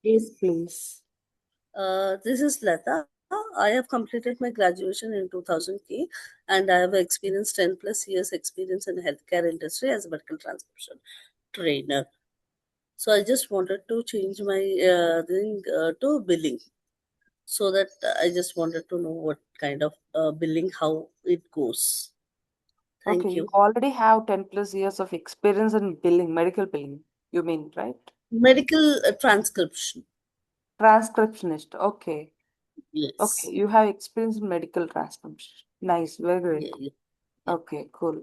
Yes, please. This is Lata. I have completed my graduation in 2000 and I have experienced 10 plus years experience in healthcare industry as a medical transcription trainer. So I just wanted to change my thing to billing. So that I just wanted to know what kind of billing, how it goes. Okay, Thank you you. already have 10 plus years of experience in billing, medical billing, you mean, right? Medical transcription. Transcriptionist. Okay. Okay, Yes. you have experience in medical transcription. Nice, very Yeah, great. yeah. Okay, cool.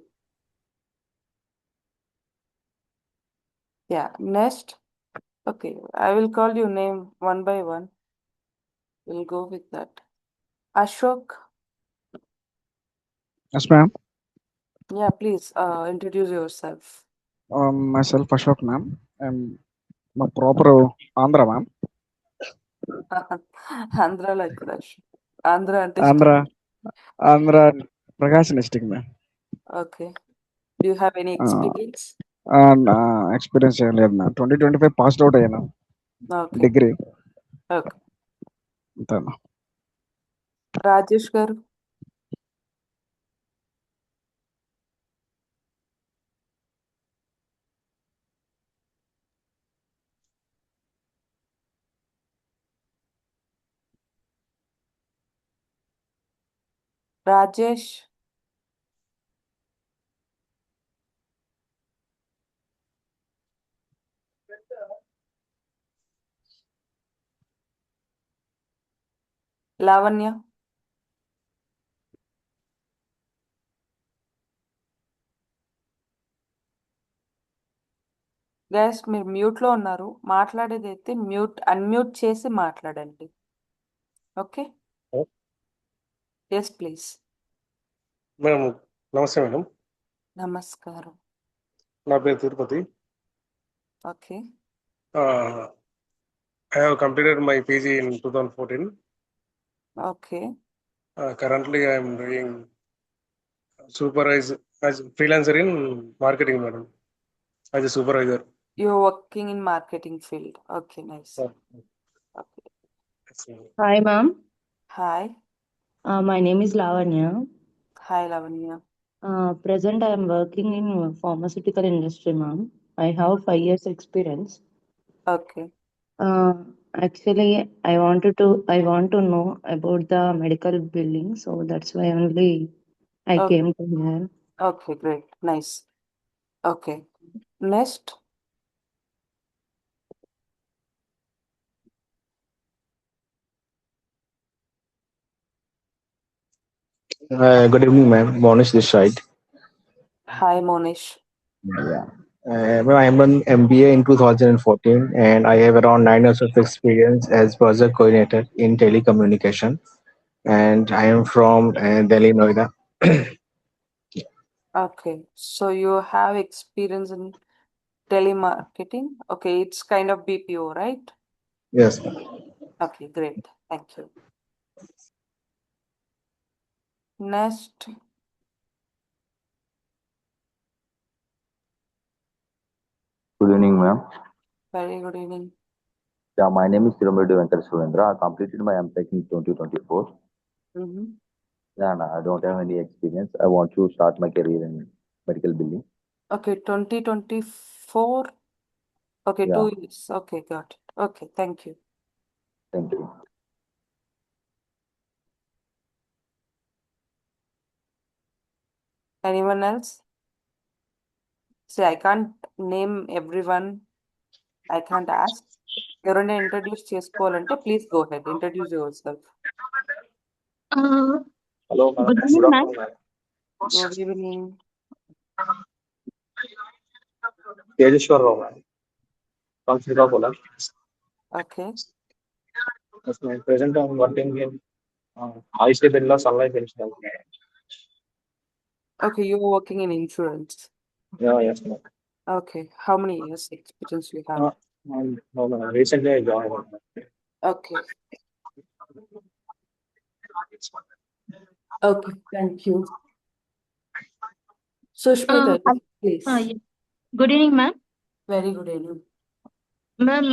Yeah, next. Okay, I will call you name one by one. We'll go with that. Ashok. Yes, ma'am. Yeah, please introduce yourself. Myself Ashok, ma'am. I'm my proper Andhra, ma'am. Andhra like Rush. Andhra అంటే Andhra, ఇష్టం. Andhra, Prakash district, ma'am. Okay. Do you have any Uh, experience? and experience ఏం లేదు ma'am 2025 passed out అయ్యాను Okay. Degree Okay. అంతేనా. Rajesh garu. Rajesh. Lavanya. Guys మీరు mute లో ఉన్నారు. మాట్లాడేది అయితే అన్మ్యూట్ చేసి మాట్లాడండి. ఓకే. Yes please. మేడం నమస్తే మేడం. నమస్కారం. నా పేరు Tirupati. Okay. I have completed my PG in 2014. Okay. Currently, I am doing supervise as freelancer in marketing, madam. As a supervisor. You're working in marketing field. Okay, nice. Okay. Hi, ma'am. Hi. My name is Lavanya. Hi, Lavanya. Present, I am working in pharmaceutical industry, ma'am. I have 5 years experience. Okay. Actually, I want to know about the medical billing, so that's why only I Okay. came to here. Okay, great. Nice. Okay. Next. Good evening, ma'am. Monish this side. Hi, Monish. Yeah. Well, I'm an MBA in 2014, and I have around 9 years of experience as project coordinator in telecommunication. And I am from Delhi, Noida. Okay. So you have experience in telemarketing. Okay, it's kind of BPO, right? Yes, ma'am. Okay, great. Thank you. Next. Good evening, ma'am. Very good evening. Yeah, my name is Tirumaludi Venkata Surendra. I completed my MTech in 2024. Mm-hmm. And I don't have any experience. I want to start my career in medical billing. Okay, 2024. Okay, Yeah. 2 years. Okay, got it. Okay, thank you. Thank you. Anyone else? See, I can't name everyone. I can't ask. ఎవరైనా introduce చేసుకోవాలంటే please go head introduce your self. Hello, Good evening, ma'am. Good evening. Tejeshwar Rao, ma'am. From Srikakulam. Okay. Yes, ma'am. Present, I'm working in IC Birla Sunlight International. Okay, you're working in insurance. Yeah, yes, ma'am. Okay, how many years experience you have? No, ma'am. Recently, I joined. Okay. Okay, thank you. Sushmita, please. Yeah. Good evening, ma'am. Very good evening. Ma'am,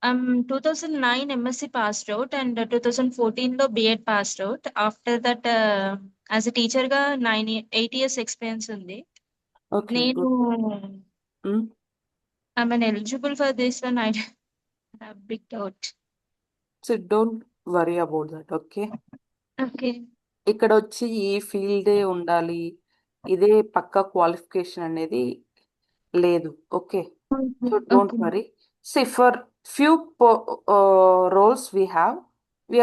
I'm 2009 MSc passed out and 2014 లో B.Ed passed out. After that, as a teacher గా 8 years experience ఉంది. Okay, నేను good. Mm. I'm eligible for this one. I have big doubt. So don't worry about that, okay? Okay. ఇక్కడ వచ్చి ఈ ఫీల్డే ఉండాలి, ఇదే పక్క క్వాలిఫికేషన్ అనేది లేదు, okay? So don't Okay. worry. See, for few roles we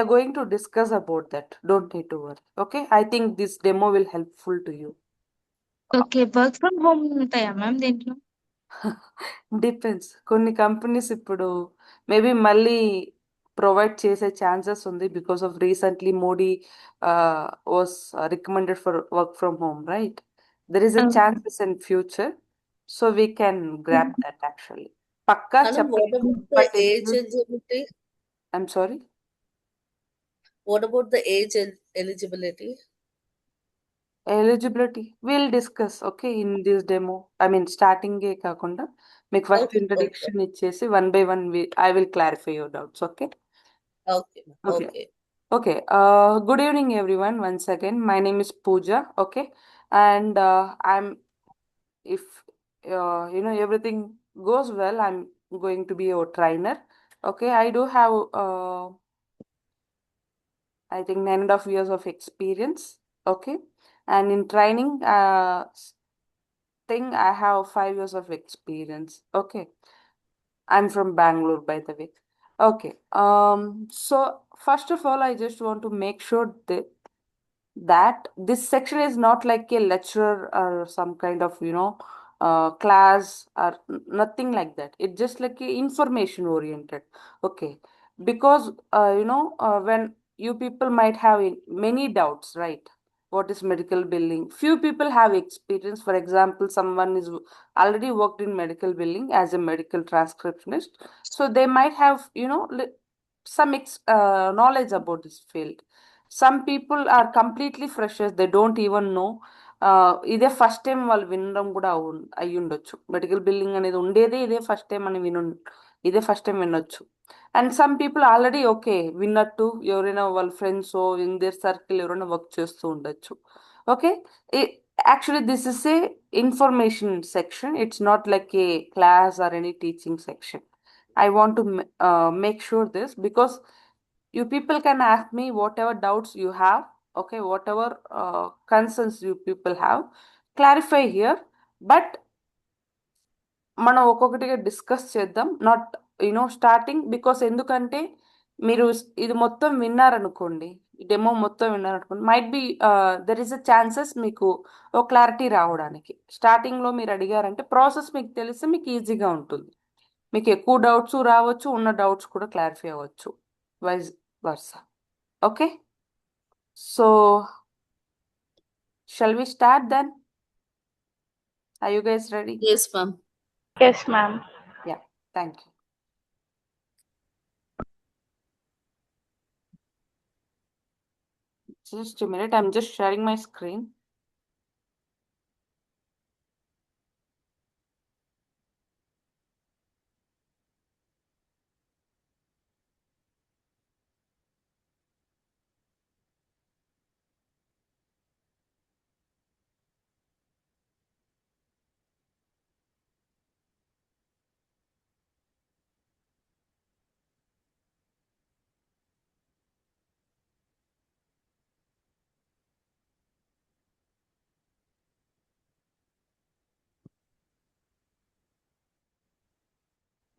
are going to discuss about that. Don't need to worry, okay? I think this demo will helpful to you. Okay. Work from home ఉంటాయా ma'am దీంట్లో? Depends, కొన్ని companies ఇప్పుడు maybe మళ్ళీ provide చేసే chances ఉంది because of recently Modi was recommended for work from home, right? There is a Okay. Chances in future, so we can grab that actually. పక్కా Madam, what చెప్పలేదు, about the but age eligibility? I'm sorry. What about the age eligibility? Eligibility will discuss, okay, in this demo. I mean స్టార్టింగే కాకుండా మీకు first Okay, okay, introduction ఇచ్చేసి one by one I will clarify your doubts, okay? okay, Okay. okay. Okay. Good evening, everyone. Once again, my name is Pooja. Okay, and if everything goes well, I'm going to be your trainer. Okay, I do have I think 9.5 years of experience. Okay, and in training thing, I have 5 years of experience. Okay, I'm from Bangalore, by the way. Okay. So first of all, I just want to make sure that this section is not like a lecture or some kind of class or nothing like that. It's just like a information oriented, okay? Because when you people might have many doubts, right? What is medical billing? Few people have experience. For example, someone is already worked in medical billing as a medical transcriptionist, so they might have some knowledge about this field. Some people are completely freshers, they don't even know. ఇదే first time వాళ్ళు వినడం కూడా అయ్యి ఉండొచ్చు. Medical billing అనేది ఉండేదే ఇదే first time అని ఇదే ఫస్ట్ టైం వినొచ్చు. And some people already okay విన్నట్టు ఎవరైనా వాళ్ళ ఫ్రెండ్స్ ఇన్ దేర్ సర్కిల్ ఎవరైనా వర్క్ చేస్తూ ఉండొచ్చు, okay? Actually this is a information section, it's not like a class or any teaching section. I want to make sure this because you people can ask me whatever doubts you have, okay, whatever concerns you people have, clarify here. But మనం ఒక్కొక్కటిగా discuss చేద్దాం, not starting, because ఎందుకంటే మీరు ఇది మొత్తం విన్నారనుకోండి, demo మొత్తం విన్నారనుకోండి, might be there is a chances మీకు ఒక క్లారిటీ రావడానికి. స్టార్టింగ్లో మీరు అడిగారంటే ప్రాసెస్ మీకు తెలిస్తే మీకు ఈజీగా ఉంటుంది, మీకు ఎక్కువ డౌట్స్ రావచ్చు, ఉన్న డౌట్స్ కూడా క్లారిఫై అవ్వచ్చు, vice versa. Okay, so shall we start then? Are you guys ready? Yes, ma'am. Yes, ma'am. Yeah, thank you. Just a minute, I'm just sharing my screen.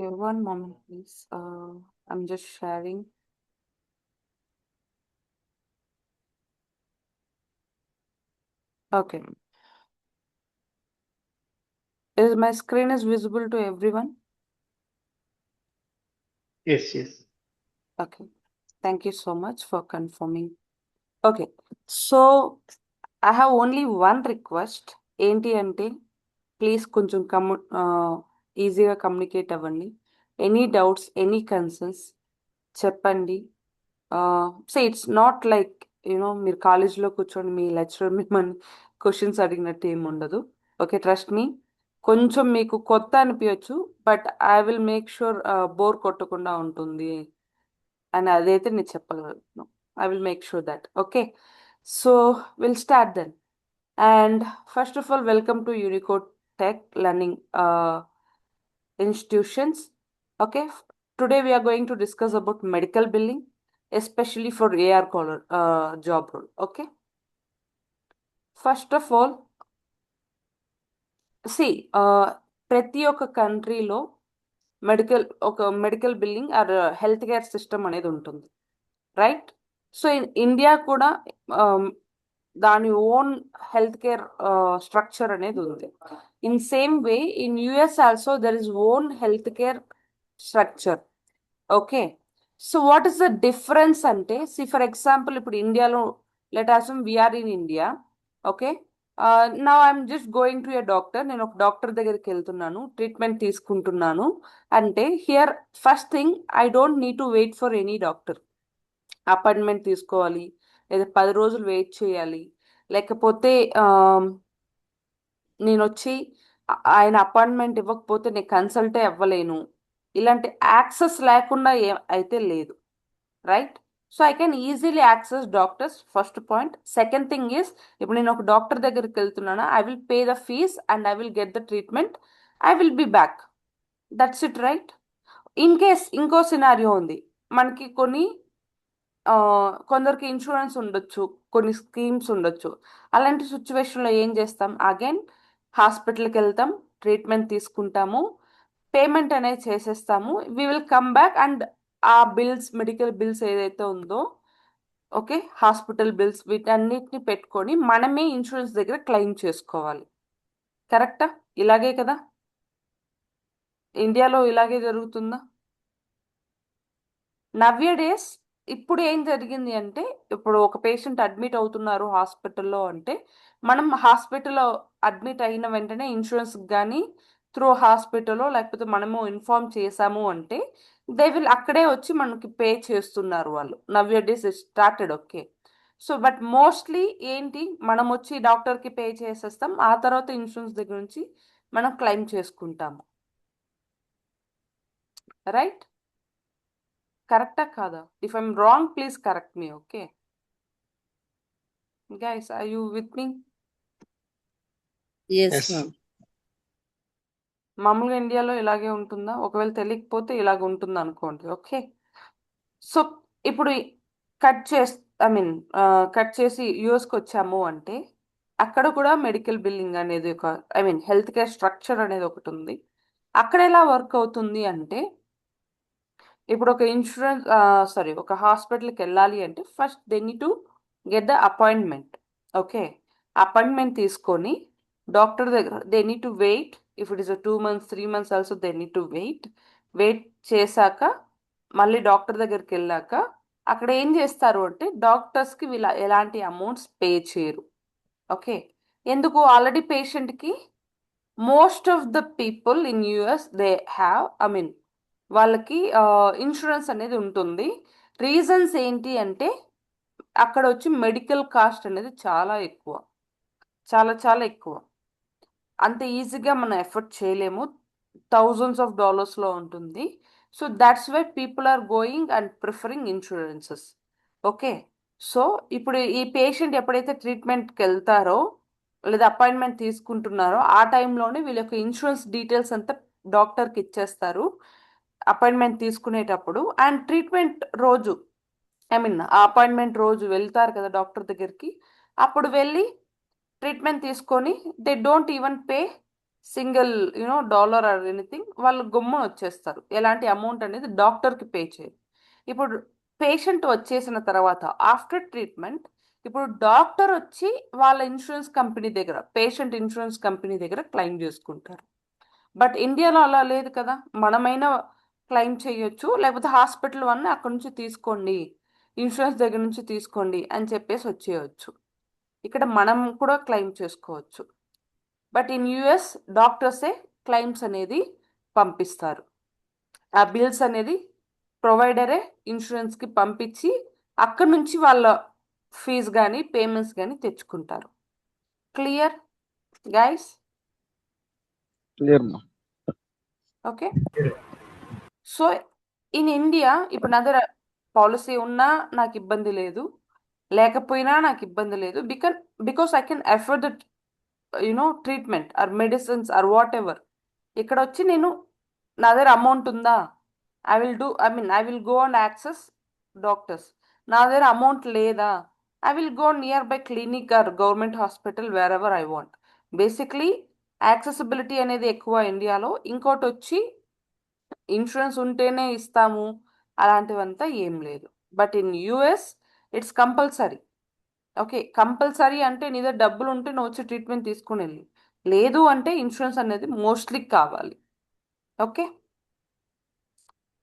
Okay, one moment, please. I'm just sharing. Okay. Is my screen is visible to everyone? Yes, yes. Okay. Thank you so much for confirming. Okay. So I have only one request. ఏంటి అంటే please కొంచెం ఈజీగా communicate అవ్వండి. Any doubts, any concerns చెప్పండి. So it's not like మీరు కాలేజ్లో కూర్చొని మీ lecturer మిమ్మల్ని క్వశ్చన్స్ అడిగినట్టు ఏమి ఉండదు, ఓకే? Trust me. కొంచెం మీకు కొత్త అనిపించచ్చు, but I will make sure bore కొట్టకుండా ఉంటుంది అని అదైతే నేను చెప్పగలను. I will make sure that. Okay, so will start then. And first of all, welcome to Unicode tech learning institutions. Okay, today we are going to discuss about medical billing, especially for AR caller job role. Okay, first of all, see, ప్రతి ఒక్క కంట్రీలో medical billing or health care system అనేది ఉంటుంది, right? So India కూడా దాని own health care structure అనేది ఉంది. In same way in US also there is own health care structure. Okay, so what is the difference అంటే, see for example ఇప్పుడు ఇండియాలో let assume we're in India. Okay, నా I'm just going to a doctor. నేను ఒక doctor దగ్గరికి వెళ్తున్నాను, treatment తీసుకుంటున్నాను అంటే, here first thing, I don't need to wait for any doctor. Appointment తీసుకోవాలి, లేదా 10 రోజులు వెయిట్ చేయాలి, లేకపోతే నేను వచ్చి ఆయన అపాయింట్మెంట్ ఇవ్వకపోతే నేను కన్సల్టే అవ్వలేను. ఇలాంటి యాక్సెస్ లేకుండా అయితే లేదు, right? So I can easily access doctors, first point. Second thing is, ఇప్పుడు నేను ఒక డాక్టర్ దగ్గరికి వెళ్తున్నాను, I will pay the fees and I will get the treatment, I will be back. That's it, right? In case ఇంకో scenario ఉంది, మనకి కొందరికి insurance ఉండొచ్చు, కొన్ని స్కీమ్స్ ఉండొచ్చు. అలాంటి సిచ్యువేషన్లో ఏం చేస్తాం, అగైన్ హాస్పిటల్కి వెళ్తాం, ట్రీట్మెంట్ తీసుకుంటాము, పేమెంట్ అనేది చేసేస్తాము, we will come back and ఆ బిల్స్, మెడికల్ బిల్స్ ఏదైతే ఉందో, ఓకే, హాస్పిటల్ బిల్స్, వీటన్నిటిని పెట్టుకొని మనమే ఇన్సూరెన్స్ దగ్గర క్లెయిమ్ చేసుకోవాలి. కరెక్టా? ఇలాగే కదా ఇండియాలో ఇలాగే జరుగుతుందా? నవ్య డేస్ ఇప్పుడు ఏం జరిగింది అంటే, ఇప్పుడు ఒక పేషెంట్ అడ్మిట్ అవుతున్నారు హాస్పిటల్లో అంటే, మనం హాస్పిటల్లో అడ్మిట్ అయిన వెంటనే ఇన్సూరెన్స్ కానీ త్రూ హాస్పిటల్లో లేకపోతే మనము ఇన్ఫార్మ్ చేసాము అంటే, దే విల్ అక్కడే వచ్చి మనకి పే చేస్తున్నారు వాళ్ళు. నవ్య days started. Okay, so but mostly ఏంటి, మనం వచ్చి డాక్టర్కి పే చేసేస్తాం, ఆ తర్వాత ఇన్సూరెన్స్ దగ్గర నుంచి మనం క్లెయిమ్ చేసుకుంటాము, రైట్? కరెక్టా కాదా? If I'm wrong, please correct me. Okay guys, are you with me? Yes, Yes. ma'am. మామూలుగా ఇండియాలో ఇలాగే ఉంటుందా? ఒకవేళ తెలియకపోతే ఇలాగ ఉంటుంది అనుకోండి. ఓకే, సో ఇప్పుడు కట్ చేసి యూఎస్కి వచ్చాము అంటే, అక్కడ కూడా మెడికల్ బిల్లింగ్ అనేది హెల్త్ కేర్ స్ట్రక్చర్ అనేది ఒకటి ఉంది. అక్కడ ఎలా వర్క్ అవుతుంది అంటే, ఇప్పుడు ఒక ఒక హాస్పిటల్కి వెళ్ళాలి అంటే first they need to get the appointment. Okay, appointment తీసుకొని డాక్టర్ దగ్గర they need to wait. If it is 2 months 3 months also they need to wait చేశాక మళ్ళీ డాక్టర్ దగ్గరికి వెళ్ళాక అక్కడ ఏం చేస్తారు అంటే, డాక్టర్స్కి వీళ్ళ ఎలాంటి అమౌంట్స్ పే చేయరు. ఓకే, ఎందుకు? ఆల్రెడీ పేషెంట్కి most of the people in US they have వాళ్ళకి ఇన్సూరెన్స్ అనేది ఉంటుంది. రీజన్స్ ఏంటి అంటే, అక్కడ వచ్చి మెడికల్ కాస్ట్ అనేది చాలా ఎక్కువ, చాలా చాలా ఎక్కువ. అంత ఈజీగా మనం ఎఫర్ట్ చేయలేము, థౌజండ్స్ ఆఫ్ డాలర్స్లో ఉంటుంది. So that's why people are going and preferring insurances. Okay, so ఇప్పుడు ఈ పేషెంట్ ఎప్పుడైతే ట్రీట్మెంట్కి వెళ్తారో లేదా అపాయింట్మెంట్ తీసుకుంటున్నారో ఆ టైంలోనే వీళ్ళ యొక్క ఇన్సూరెన్స్ డీటెయిల్స్ అంతా డాక్టర్కి ఇచ్చేస్తారు అపాయింట్మెంట్ తీసుకునేటప్పుడు. అండ్ ట్రీట్మెంట్ రోజు, ఆ అపాయింట్మెంట్ రోజు వెళ్తారు కదా డాక్టర్ దగ్గరికి, అప్పుడు వెళ్ళి ట్రీట్మెంట్ తీసుకొని they don't even pay single dollar or anything. వాళ్ళు గమ్మున వచ్చేస్తారు, ఎలాంటి అమౌంట్ అనేది డాక్టర్కి పే చేయరు. ఇప్పుడు పేషెంట్ వచ్చేసిన తర్వాత ఆఫ్టర్ ట్రీట్మెంట్, ఇప్పుడు డాక్టర్ వచ్చి వాళ్ళ ఇన్సూరెన్స్ కంపెనీ దగ్గర, పేషెంట్ ఇన్సూరెన్స్ కంపెనీ దగ్గర క్లెయిమ్ చేసుకుంటారు. బట్ ఇండియాలో అలా లేదు కదా. మనమైనా క్లెయిమ్ చేయొచ్చు, లేకపోతే హాస్పిటల్ వన్ అక్కడ నుంచి తీసుకోండి, ఇన్సూరెన్స్ దగ్గర నుంచి తీసుకోండి అని చెప్పేసి వచ్చేయచ్చు. ఇక్కడ మనం కూడా క్లెయిమ్ చేసుకోవచ్చు. బట్ ఇన్ యుఎస్ డాక్టర్సే క్లెయిమ్స్ అనేది పంపిస్తారు. ఆ బిల్స్ అనేది ప్రొవైడరే ఇన్సూరెన్స్కి పంపించి అక్కడ నుంచి వాళ్ళ ఫీజు కానీ పేమెంట్స్ కానీ తెచ్చుకుంటారు. Clear guys? క్లియర్ మా. ఓకే. సో ఇన్ ఇండియా ఇప్పుడు నా దగ్గర పాలసీ ఉన్నా నాకు ఇబ్బంది లేదు, లేకపోయినా నాకు ఇబ్బంది లేదు, because I can afford the treatment or medicines or whatever. ఇక్కడ వచ్చి నేను నా దగ్గర అమౌంట్ ఉందా, I will go and access doctors. నా దగ్గర అమౌంట్ లేదా, I will go nearby clinic or government hospital wherever I want. Basically accessibility అనేది ఎక్కువ ఇండియాలో. ఇంకోటి వచ్చి ఇన్సూరెన్స్ ఉంటేనే ఇస్తాము అలాంటివంతా ఏం లేదు. But in US it's compulsory. Okay, compulsory అంటే నీ దగ్గర డబ్బులు ఉంటే నువ్వు వచ్చి ట్రీట్మెంట్ తీసుకుని వెళ్ళి, లేదు అంటే ఇన్సూరెన్స్ అనేది మోస్ట్లీ కావాలి. ఓకే,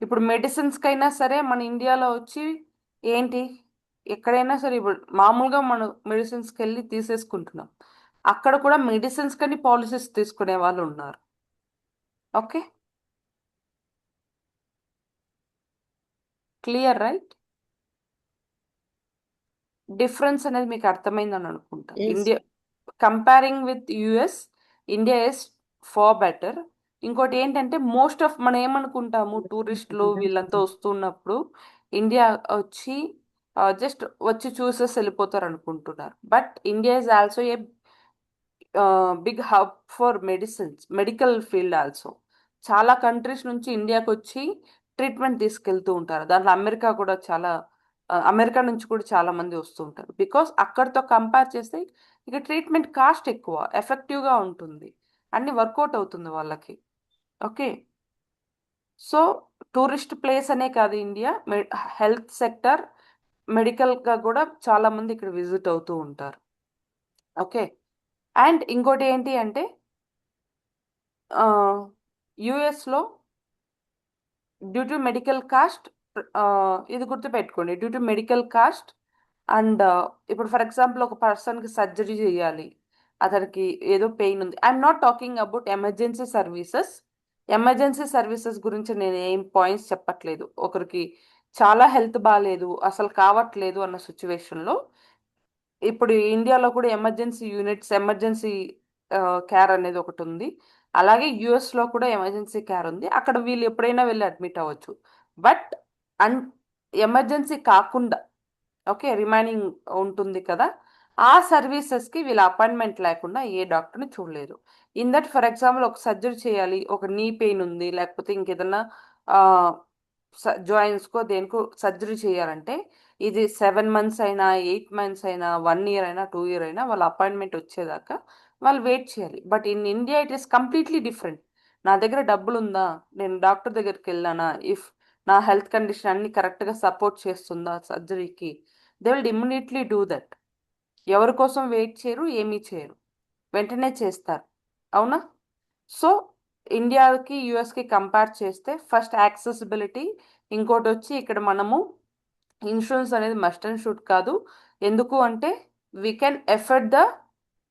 ఇప్పుడు మెడిసిన్స్కైనా సరే మన ఇండియాలో వచ్చి ఏంటి, ఎక్కడైనా సరే ఇప్పుడు మామూలుగా మనం మెడిసిన్స్కి వెళ్ళి తీసేసుకుంటున్నాం, అక్కడ కూడా మెడిసిన్స్ కానీ పాలసీస్ తీసుకునే వాళ్ళు ఉన్నారు. Okay, clear right? డిఫరెన్స్ అనేది మీకు అర్థమైందని అనుకుంటా. Yes. India comparing with US, India is far better. ఇంకోటి ఏంటంటే మోస్ట్ ఆఫ్ మనం ఏమనుకుంటాము, టూరిస్టులు వీళ్ళంతా వస్తున్నప్పుడు ఇండియా వచ్చి జస్ట్ వచ్చి చూసేసి వెళ్ళిపోతారు అనుకుంటున్నారు. But India is also a big hub for medical field also. చాలా కంట్రీస్ నుంచి ఇండియాకి వచ్చి ట్రీట్మెంట్ తీసుకెళ్తూ ఉంటారు. దాంట్లో అమెరికా నుంచి కూడా చాలా మంది వస్తూ ఉంటారు. బికాస్ అక్కడితో కంపేర్ చేస్తే ఇక ట్రీట్మెంట్ కాస్ట్ ఎక్కువ, ఎఫెక్టివ్గా ఉంటుంది, అన్ని వర్కౌట్ అవుతుంది వాళ్ళకి. ఓకే, సో టూరిస్ట్ ప్లేస్ అనే కాదు ఇండియా, హెల్త్ సెక్టర్, మెడికల్గా కూడా చాలా మంది ఇక్కడ విజిట్ అవుతూ ఉంటారు. ఓకే, అండ్ ఇంకోటి ఏంటి అంటే యుఎస్లో డ్యూ టు మెడికల్ కాస్ట్, ఇది గుర్తుపెట్టుకోండి, due to medical cost and ఇప్పుడు ఫర్ ఎగ్జాంపుల్ ఒక పర్సన్కి సర్జరీ చేయాలి, అతనికి ఏదో పెయిన్ ఉంది. I'm not talking about emergency services. Emergency services గురించి నేను ఏం పాయింట్స్ చెప్పట్లేదు. ఒకరికి చాలా హెల్త్ బాగాలేదు, అసలు కావట్లేదు అన్న సిచ్యువేషన్లో ఇప్పుడు ఇండియాలో కూడా ఎమర్జెన్సీ యూనిట్స్, ఎమర్జెన్సీ కేర్ అనేది ఒకటి ఉంది. అలాగే యుఎస్లో కూడా ఎమర్జెన్సీ కేర్ ఉంది. అక్కడ వీళ్ళు ఎప్పుడైనా వెళ్ళి అడ్మిట్ అవ్వచ్చు. బట్ ఎమర్జెన్సీ కాకుండా ఓకే రిమైనింగ్ ఉంటుంది కదా, ఆ సర్వీసెస్కి వీళ్ళ అపాయింట్మెంట్ లేకుండా ఏ డాక్టర్ని చూడలేరు. ఇన్ దట్ ఫర్ ఎగ్జాంపుల్ ఒక సర్జరీ చేయాలి, ఒక నీ పెయిన్ ఉంది, లేకపోతే ఇంకేదన్నా జాయింట్స్కో దేనికో సర్జరీ చేయాలంటే ఇది 7 months అయినా, 8 months అయినా, 1 year అయినా, 2 year అయినా వాళ్ళ అపాయింట్మెంట్ వచ్చేదాకా వాళ్ళు వెయిట్ చేయాలి. But in India it is completely different. నా దగ్గర డబ్బులు ఉందా, నేను డాక్టర్ దగ్గరికి వెళ్ళానా, ఇఫ్ నా హెల్త్ కండిషన్ అన్ని కరెక్ట్గా సపోర్ట్ చేస్తుందా సర్జరీకి, they will immediately do that. ఎవరి కోసం వెయిట్ చేయరు, ఏమీ చేయరు, వెంటనే చేస్తారు. అవునా? సో ఇండియాకి యుఎస్కి కంపేర్ చేస్తే ఫస్ట్ యాక్సెసిబిలిటీ, ఇంకోటి వచ్చి ఇక్కడ మనము ఇన్సూరెన్స్ అనేది మస్ట్ అండ్ షుడ్ కాదు. ఎందుకు అంటే we can effort the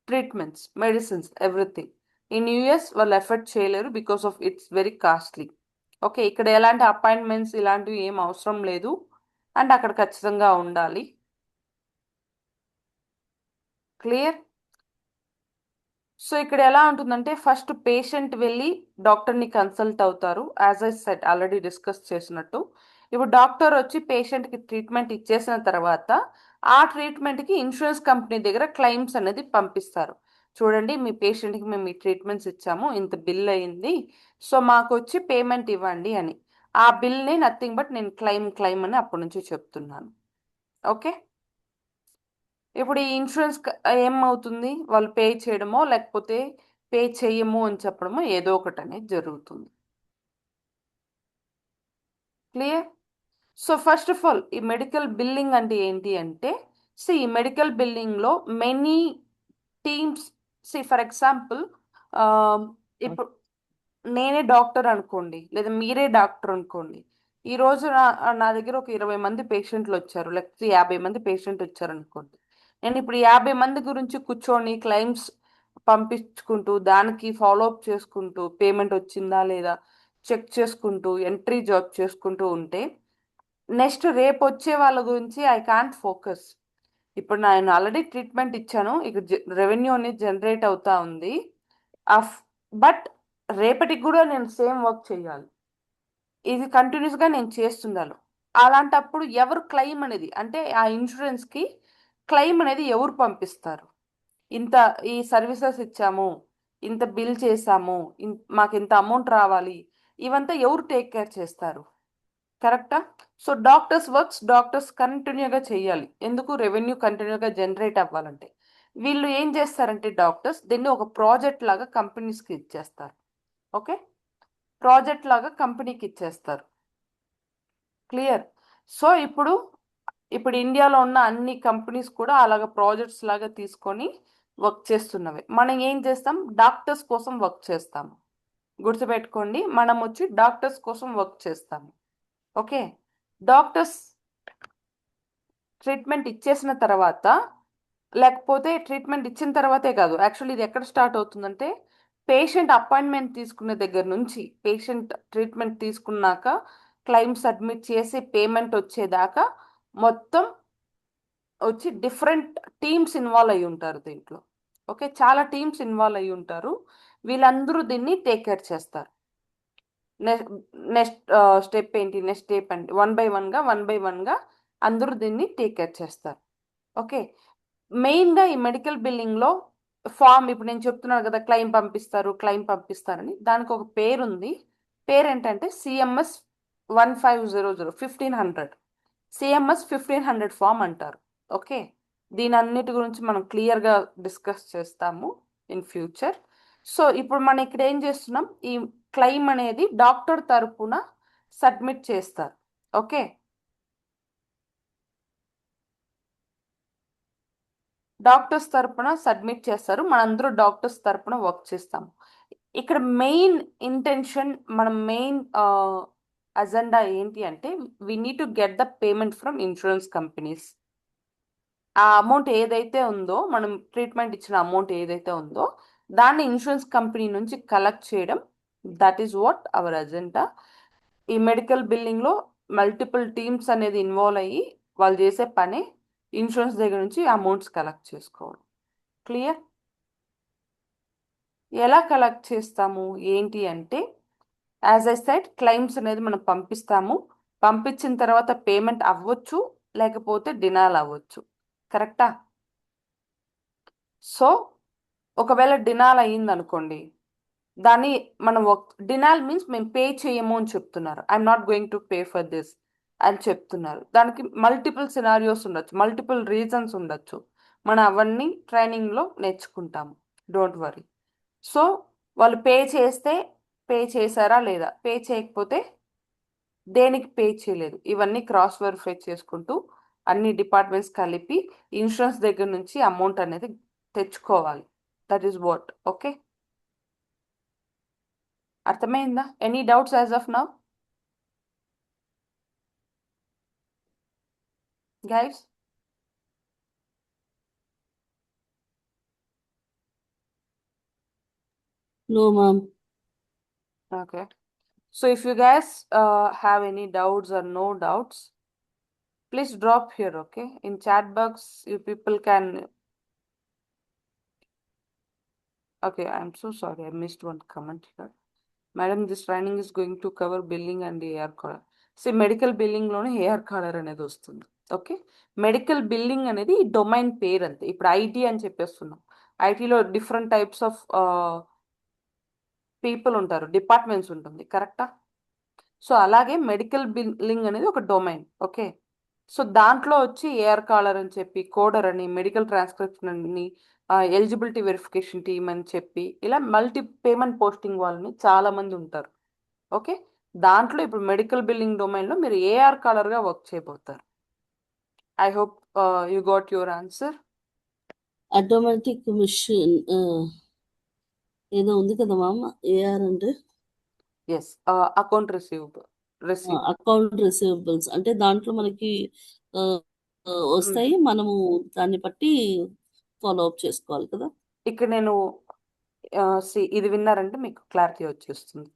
treatments, medicines, everything. In US వాళ్ళు ఎఫర్ట్ చేయలేరు because of it's very costly. Okay, ఇక్కడ ఎలాంటి అపాయింట్మెంట్స్ ఇలాంటివి ఏం అవసరం లేదు, అండ్ అక్కడ ఖచ్చితంగా ఉండాలి. క్లియర్? సో ఇక్కడ ఎలా ఉంటుందంటే ఫస్ట్ పేషెంట్ వెళ్ళి డాక్టర్ని కన్సల్ట్ అవుతారు, as I said already discuss చేసినట్టు. ఇప్పుడు డాక్టర్ వచ్చి పేషెంట్కి ట్రీట్మెంట్ ఇచ్చేసిన తర్వాత ఆ ట్రీట్మెంట్కి ఇన్సూరెన్స్ కంపెనీ దగ్గర క్లెయిమ్స్ అనేది పంపిస్తారు. చూడండి మీ పేషెంట్కి మేము ఈ ట్రీట్మెంట్స్ ఇచ్చాము, ఇంత బిల్ అయింది, సో మాకు వచ్చి పేమెంట్ ఇవ్వండి అని. ఆ బిల్ని నథింగ్ బట్ నేను క్లెయిమ్ అని అప్పటి నుంచి చెప్తున్నాను. ఓకే, ఇప్పుడు ఈ ఇన్సూరెన్స్ ఏమవుతుంది, వాళ్ళు పే చేయడమో లేకపోతే పే చేయము అని చెప్పడమో ఏదో ఒకటి అనేది జరుగుతుంది. Clear? So first of all ఈ మెడికల్ బిల్లింగ్ అంటే ఏంటి అంటే, ఈ మెడికల్ బిల్లింగ్లో మెనీ టీమ్స్, ఫర్ ఎగ్జాంపుల్ ఇప్పుడు నేనే డాక్టర్ అనుకోండి, లేదా మీరే డాక్టర్ అనుకోండి. ఈరోజు నా దగ్గర ఒక 20 మంది పేషెంట్లు వచ్చారు, లేకపోతే 50 మంది పేషెంట్ వచ్చారు అనుకోండి. నేను ఇప్పుడు 50 మంది గురించి కూర్చొని క్లెయిమ్స్ పంపించుకుంటూ, దానికి ఫాలోఅప్ చేసుకుంటూ, పేమెంట్ వచ్చిందా లేదా చెక్ చేసుకుంటూ, ఎంట్రీ జాబ్ చేసుకుంటూ ఉంటే నెక్స్ట్ రేపు వచ్చే వాళ్ళ గురించి ఐ కాంట్ ఫోకస్. ఇప్పుడు నేను ఆల్రెడీ ట్రీట్మెంట్ ఇచ్చాను, ఇక రెవెన్యూ అనేది జనరేట్ అవుతా ఉంది. బట్ రేపటికి కూడా నేను సేమ్ వర్క్ చేయాలి, ఇది కంటిన్యూస్గా నేను చేస్తున్నాను. అలాంటప్పుడు ఎవరు క్లెయిమ్ అనేది, అంటే ఆ ఇన్సూరెన్స్కి క్లెయిమ్ అనేది ఎవరు పంపిస్తారు? ఇంత ఈ సర్వీసెస్ ఇచ్చాము, ఇంత బిల్ చేసాము, మాకు ఇంత అమౌంట్ రావాలి, ఇవంతా ఎవరు టేక్ కేర్ చేస్తారు? కరెక్టా? సో డాక్టర్స్ కంటిన్యూగా చేయాలి. ఎందుకు? రెవెన్యూ కంటిన్యూగా జనరేట్ అవ్వాలంటే. వీళ్ళు ఏం చేస్తారంటే డాక్టర్స్ దీన్ని ఒక ప్రాజెక్ట్ లాగా కంపెనీస్కి ఇచ్చేస్తారు. ఓకే, ప్రాజెక్ట్ లాగా కంపెనీకి ఇచ్చేస్తారు. క్లియర్? సో ఇప్పుడు ఇండియాలో ఉన్న అన్ని కంపెనీస్ కూడా అలాగ ప్రాజెక్ట్స్ లాగా తీసుకొని వర్క్ చేస్తున్నవి. మనం ఏం చేస్తాం? డాక్టర్స్ కోసం వర్క్ చేస్తాము. గుర్తుపెట్టుకోండి, మనం వచ్చి డాక్టర్స్ కోసం వర్క్ చేస్తాము. ఓకే, డాక్టర్స్ ట్రీట్మెంట్ ఇచ్చేసిన తర్వాత, లేకపోతే ట్రీట్మెంట్ ఇచ్చిన తర్వాతే కాదు, యాక్చువల్లీ ఇది ఎక్కడ స్టార్ట్ అవుతుందంటే పేషెంట్ అపాయింట్మెంట్ తీసుకునే దగ్గర నుంచి, పేషెంట్ ట్రీట్మెంట్ తీసుకున్నాక క్లెయిమ్ సబ్మిట్ చేసి పేమెంట్ వచ్చేదాకా మొత్తం వచ్చి డిఫరెంట్ టీమ్స్ ఇన్వాల్వ్ అయి ఉంటారు దీంట్లో. ఓకే, చాలా టీమ్స్ ఇన్వాల్వ్ అయి ఉంటారు. వీళ్ళందరూ దీన్ని టేక్ కేర్ చేస్తారు. నెక్స్ట్ స్టెప్ ఏంటి, నెక్స్ట్ స్టెప్ అంటే వన్ బై వన్గా అందరూ దీన్ని టేక్ కేర్ చేస్తారు. ఓకే, మెయిన్గా ఈ మెడికల్ బిల్లింగ్లో ఫామ్, ఇప్పుడు నేను చెప్తున్నాను కదా క్లెయిమ్ పంపిస్తారని, దానికి ఒక పేరు ఉంది. పేరు ఏంటంటే CMS 1500 1500 CMS 1500 ఫామ్ అంటారు. ఓకే, దీని అన్నిటి గురించి మనం క్లియర్గా డిస్కస్ చేస్తాము ఇన్ ఫ్యూచర్. సో ఇప్పుడు మనం ఇక్కడ ఏం చేస్తున్నాం, ఈ క్లెయిమ్ అనేది డాక్టర్ తరపున సబ్మిట్ చేస్తారు. ఓకే, డాక్టర్స్ తరపున సబ్మిట్ చేస్తారు, మనందరూ డాక్టర్స్ తరపున వర్క్ చేస్తాము. ఇక్కడ మెయిన్ ఇంటెన్షన్, మనం మెయిన్ అజెండా ఏంటి అంటే we need to get the payment from insurance companies. ఆ అమౌంట్ ఏదైతే ఉందో, మనం ట్రీట్మెంట్ ఇచ్చిన అమౌంట్ ఏదైతే ఉందో దాన్ని ఇన్సూరెన్స్ కంపెనీ నుంచి కలెక్ట్ చేయడం, that is what our agenda. ఈ మెడికల్ బిల్లింగ్లో మల్టిపుల్ టీమ్స్ అనేది ఇన్వాల్వ్ అయ్యి వాళ్ళు చేసే పని ఇన్సూరెన్స్ దగ్గర నుంచి అమౌంట్స్ కలెక్ట్ చేసుకోవడం. క్లియర్? ఎలా కలెక్ట్ చేస్తాము ఏంటి అంటే, యాజ్ ఐ సెడ్, క్లెయిమ్స్ అనేది మనం పంపిస్తాము. పంపించిన తర్వాత పేమెంట్ అవ్వచ్చు, లేకపోతే డినాల్ అవ్వచ్చు. కరెక్టా? సో ఒకవేళ డినాల్ అయ్యింది అనుకోండి, దాన్ని మనం డినాల్ మీన్స్ మేము పే చేయము అని చెప్తున్నారు. I'm not going to pay for this అని చెప్తున్నారు. దానికి మల్టిపుల్ సినారియోస్ ఉండొచ్చు, మల్టిపుల్ రీజన్స్ ఉండొచ్చు. మనం అవన్నీ ట్రైనింగ్లో నేర్చుకుంటాము, డోంట్ వరీ. సో వాళ్ళు పే చేస్తే పే చేశారా లేదా, పే చేయకపోతే దేనికి పే చేయలేదు, ఇవన్నీ క్రాస్ వెరిఫై చేసుకుంటూ అన్ని డిపార్ట్మెంట్స్ కలిపి ఇన్సూరెన్స్ దగ్గర నుంచి అమౌంట్ అనేది తెచ్చుకోవాలి. That is what. ఓకే, అర్థమైందా? Any doubts as of now guys? No, ma'am. Okay, so if you guys have any doubts or no doubts, please drop here. Okay, in chat box you people can. Okay, I'm so sorry, I missed one comment here. Madam, this training is going to cover billing and AR collar. See, medical billing లోనే AR collar అనేది వస్తుంది. Okay, medical billing అనేది ఈ domain పేరు అంతే. ఇప్పుడు IT అని చెప్పేస్తున్నాం, ఐటీలో డిఫరెంట్ టైప్స్ ఆఫ్ పీపుల్ ఉంటారు, డిపార్ట్మెంట్స్ ఉంటుంది. కరెక్టా? సో అలాగే మెడికల్ బిల్లింగ్ అనేది ఒక డొమైన్. ఓకే, సో దాంట్లో వచ్చి AR కాలర్ అని చెప్పి, కోడర్ అని, మెడికల్ ట్రాన్స్క్రిప్షన్ అని, ఎలిజిబిలిటీ వెరిఫికేషన్ టీమ్ అని చెప్పి, ఇలా మల్టీ పేమెంట్ పోస్టింగ్ వాళ్ళని చాలా మంది ఉంటారు. ఓకే, దాంట్లో ఇప్పుడు మెడికల్ బిల్లింగ్ డొమైన్లో మీరు AR కాలర్గా వర్క్ చేయబోతారు. I hope you got your answer. Automatic machine ఏదో ఉంది కదా మామ, AR అంటే yes, account receive. Account receivables అంటే దాంట్లో మనకి వస్తాయి, మనము దాన్ని బట్టి ఫాలో అప్ చేసుకోవాలి కదా. ఇక్కడ నేను ఇది విన్నారంటే మీకు క్లారిటీ వచ్చేస్తుంది.